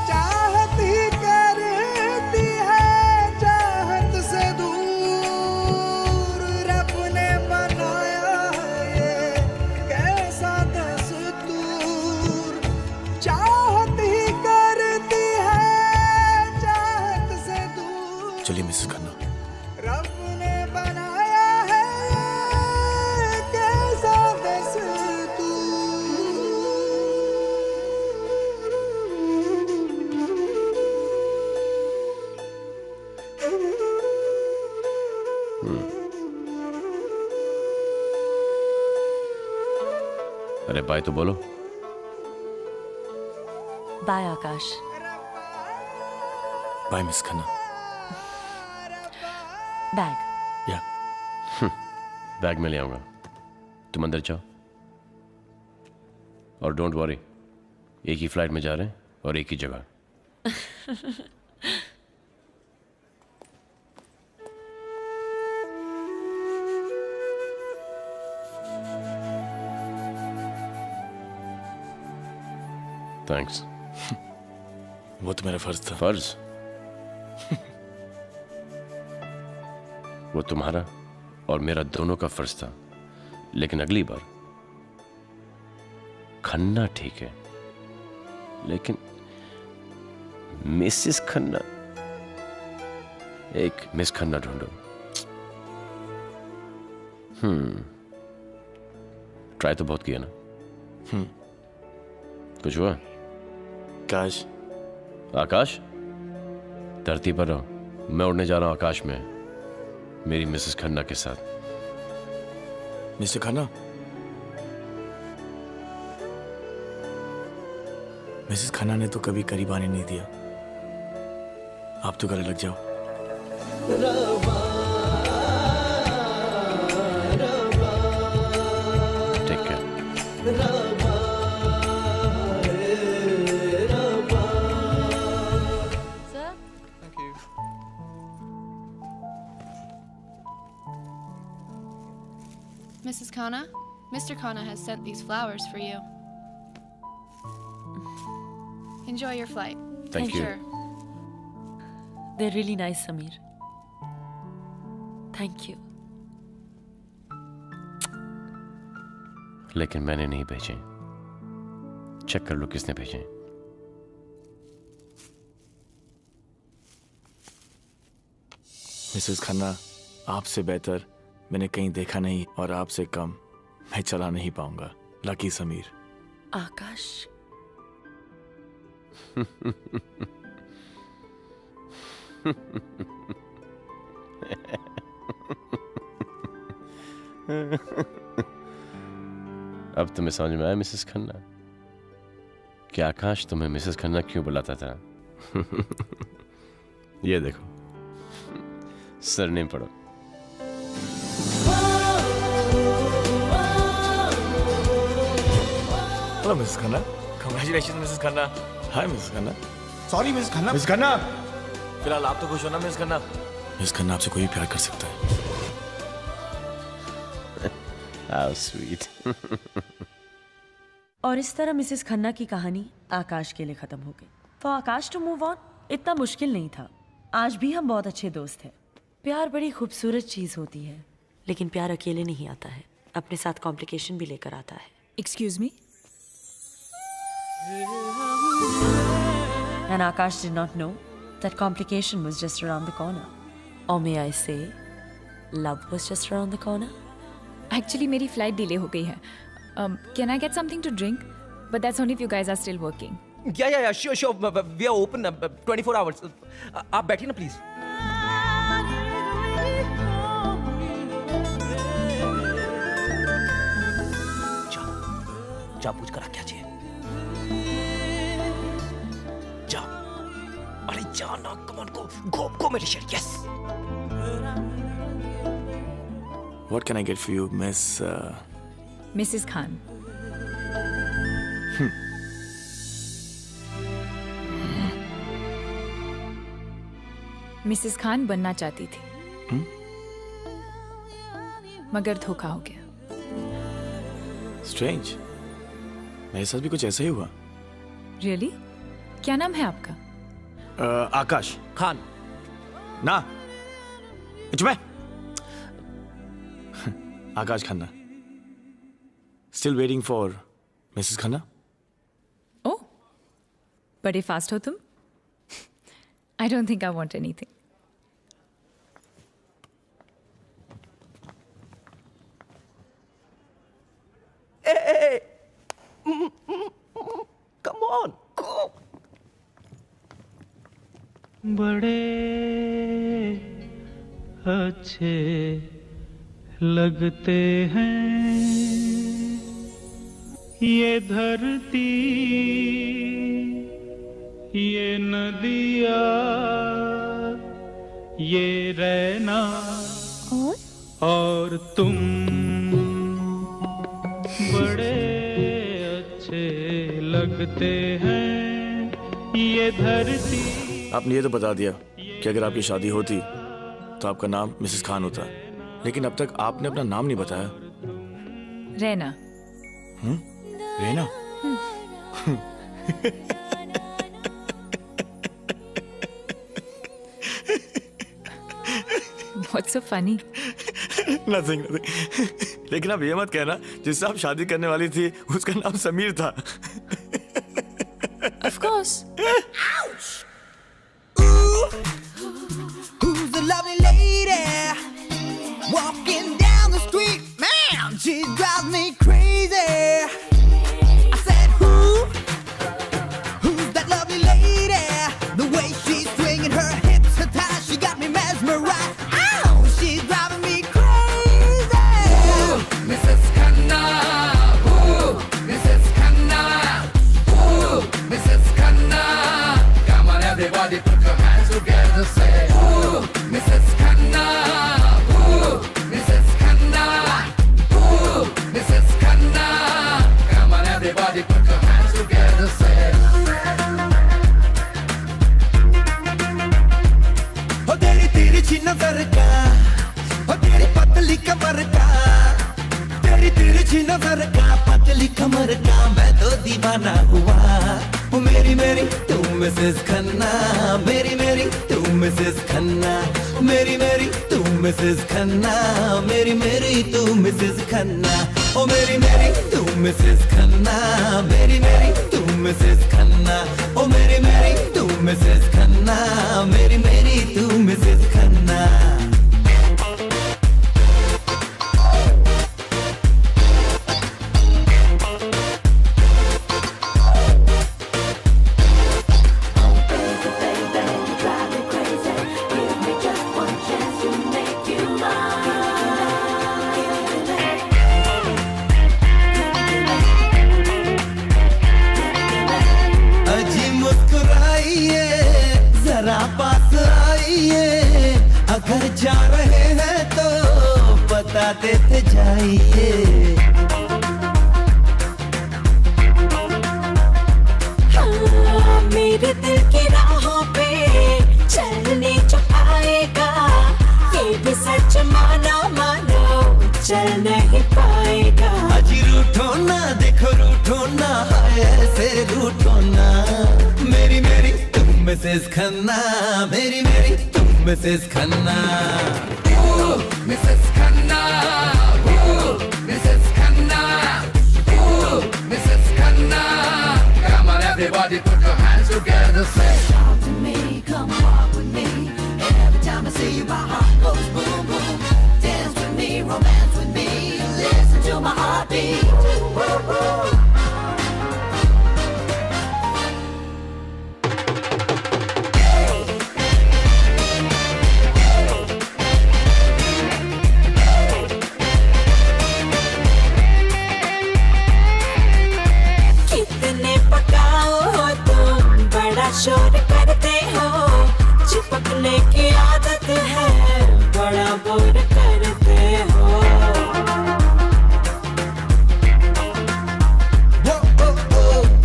चाहत ही करती है चाहत से दूर, रब ने बनाया है ये कैसा दस्तूर। चाहत ही करती है चाहत से दूर, चलिए मिसेस खन्ना। रब ने बनाया है ये कैसा दस्तूर। अरे बाय तो बोलो। Bye Akash. Bye miss Khanna. Bag या बैग में ले आऊंगा, तुम अंदर जाओ। और डोंट वरी, एक ही फ्लाइट में जा रहे हैं और एक ही जगह। थैंक्स। वो तो मेरा फर्ज था। फर्ज? वो तुम्हारा और मेरा दोनों का फर्ज था, लेकिन अगली बार खन्ना ठीक है, लेकिन मिसेस खन्ना, एक मिस खन्ना ढूंढो। ट्राई तो बहुत किया ना। कुछ हुआ? आकाश। आकाश, धरती पर रहो, मैं उड़ने जा रहा हूं आकाश में, मेरी मिसेस खन्ना के साथ। मिस्टर खन्ना, मिसेस खन्ना ने तो कभी करीब आने नहीं दिया, आप तो गले लग जाओ। Take care. Mrs. Khanna, Mr. Khanna has sent these flowers for you. Enjoy your flight. Thank you. Sure. They're really nice, Sameer. Thank you. लेकिन मैंने नहीं भेजे, चेक कर लो किसने भेजे। मिसेस खन्ना, आपसे बेहतर मैंने कहीं देखा नहीं और आपसे कम मैं चला नहीं पाऊंगा। लकी समीर। आकाश। अब तुम्हें समझ में आया मिसेस खन्ना कि आकाश तुम्हें मिसेस खन्ना क्यों बुलाता था। ये देखो, सरनेम पढ़ो। Hello Mrs Khanna. Congratulation Mrs Khanna. Hi Mrs Khanna. Sorry miss Khanna. Miss Khanna, फिलहाल आप तो खुश हो ना मिस खन्ना? मिस खन्ना आपसे कोई भी प्यार कर सकता है। How sweet. और इस तरह मिसेस खन्ना की कहानी आकाश के लिए खत्म हो गई। For Akash to move on इतना मुश्किल नहीं था। आज भी हम बहुत अच्छे दोस्त हैं। प्यार बड़ी खूबसूरत चीज होती है, लेकिन प्यार अकेले नहीं आता है, अपने साथ कॉम्प्लिकेशन भी लेकर आता है। Excuse me. And Akash did not know that complication was just around the corner. Or may I say, love was just around the corner? Actually मेरी फ्लाइट डिले हो गई है. Can I get something to drink? But that's only if you guys are still working. Yeah sure we are open 24 hours. आप बैठिए ना प्लीज. जा पूछ कर आ क्या चाहिए. जा. अरे जा ना. कम ऑन गो मेरे शेर. Yes. What can I get for you, Miss? Mrs Khan. Mrs Khan बनना चाहती थी, मगर धोखा हो गया. Strange. मेरे साथ भी कुछ ऐसा ही हुआ. रियली? क्या नाम है आपका? आकाश खान. ना. चुप. आकाश Khanna. Still waiting for Mrs. Khanna? ओह, बड़े फास्ट हो तुम. I don't think I want anything. Hey. Come on, go. बड़े अच्छे लगते हैं ये धरती ये नदिया ये रहना और तुम बड़े अच्छे लगते हैं ये धरती. आपने ये तो बता दिया कि अगर आपकी शादी होती तो आपका नाम मिसेस खान होता, लेकिन अब तक आपने अपना नाम नहीं बताया. रहना. Raina. What's so funny? Nothing. लेकिन आप ये मत कहना जिससे आप शादी करने वाली थी उसका नाम समीर था. Of course. Who's the lovely lady walking down the street? Man, she drives me crazy. I said, who's that lovely lady? The way she's swinging her hips, her thighs, she got me mesmerized. Ow, she's driving me crazy. Ooh, Mrs. Khanna. Ooh, Mrs. Khanna. Ooh, Mrs. Khanna. Come on, everybody, put your hands together, say, ooh, Mrs. Khanna. Ooh, Mrs. Khanna. Ooh, Mrs. Khanna. Come on, everybody, put your hands together, say. Oh, तेरी तिरछी नजर का, oh, तेरी पतली कमर का, तेरी तिरछी नजर का, पतली कमर का, मैं तो दीवाना हुआ. ओ मेरी मेरी तू मिसेस खन्ना, मेरी मेरी तू मिसेस खन्ना, मेरी मेरी तू मिसेस खन्ना, मेरी मेरी तू मिसेस खन्ना. ओ मेरी मेरी तू मिसेस खन्ना, मेरी मेरी तू मिसेस खन्ना, ओ मेरी मेरी तू मिसेस खन्ना, मेरी मेरी तू मिसेस खन्ना. अजी मुस्कुराइए जरा पास आइए, अगर जा रहे हैं तो बता देते जाइए. हाँ, मेरे दिल की राहों पे चलने जो आएगा, ये भी सच मानो मानो चल नहीं पाएगा. अजी रूठो ना, देखो रूठो ना, हाय ऐसे रूठो ना. मेरी मेरी तुम मिसेस खन्ना, मेरी मेरी तुम Mrs Khanna. Ooh, Mrs. Khanna. Ooh, Mrs. Khanna. Ooh, Mrs. Khanna. Come on, Everybody put your hands together, say. Talk to me, come walk with me. Every time I see you, my heart goes boom, boom. Dance with me, romance with me. Listen to my heartbeat. कितने पकाओ हो तुम, बड़ा शोर करते हो, चिपकने की आदत है, बड़ा बोर करते हो।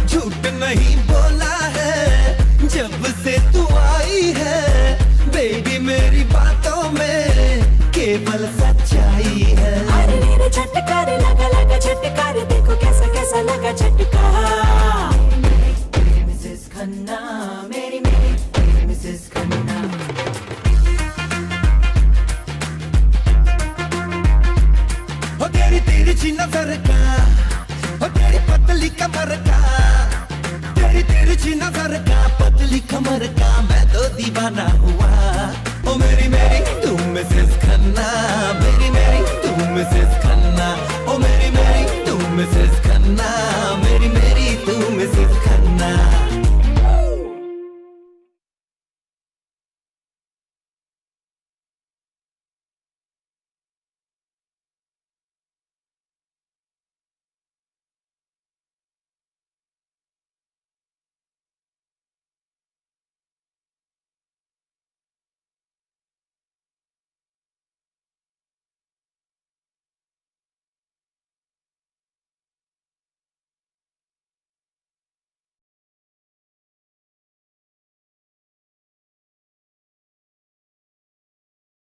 झूठ नहीं बोला है जब से तू आई है, बेबी मेरी बातों में केवल सच्चाई है। अरे मेरे झटकार लगा लगा झटकार, देखो कैसा कैसा लगा झटकार।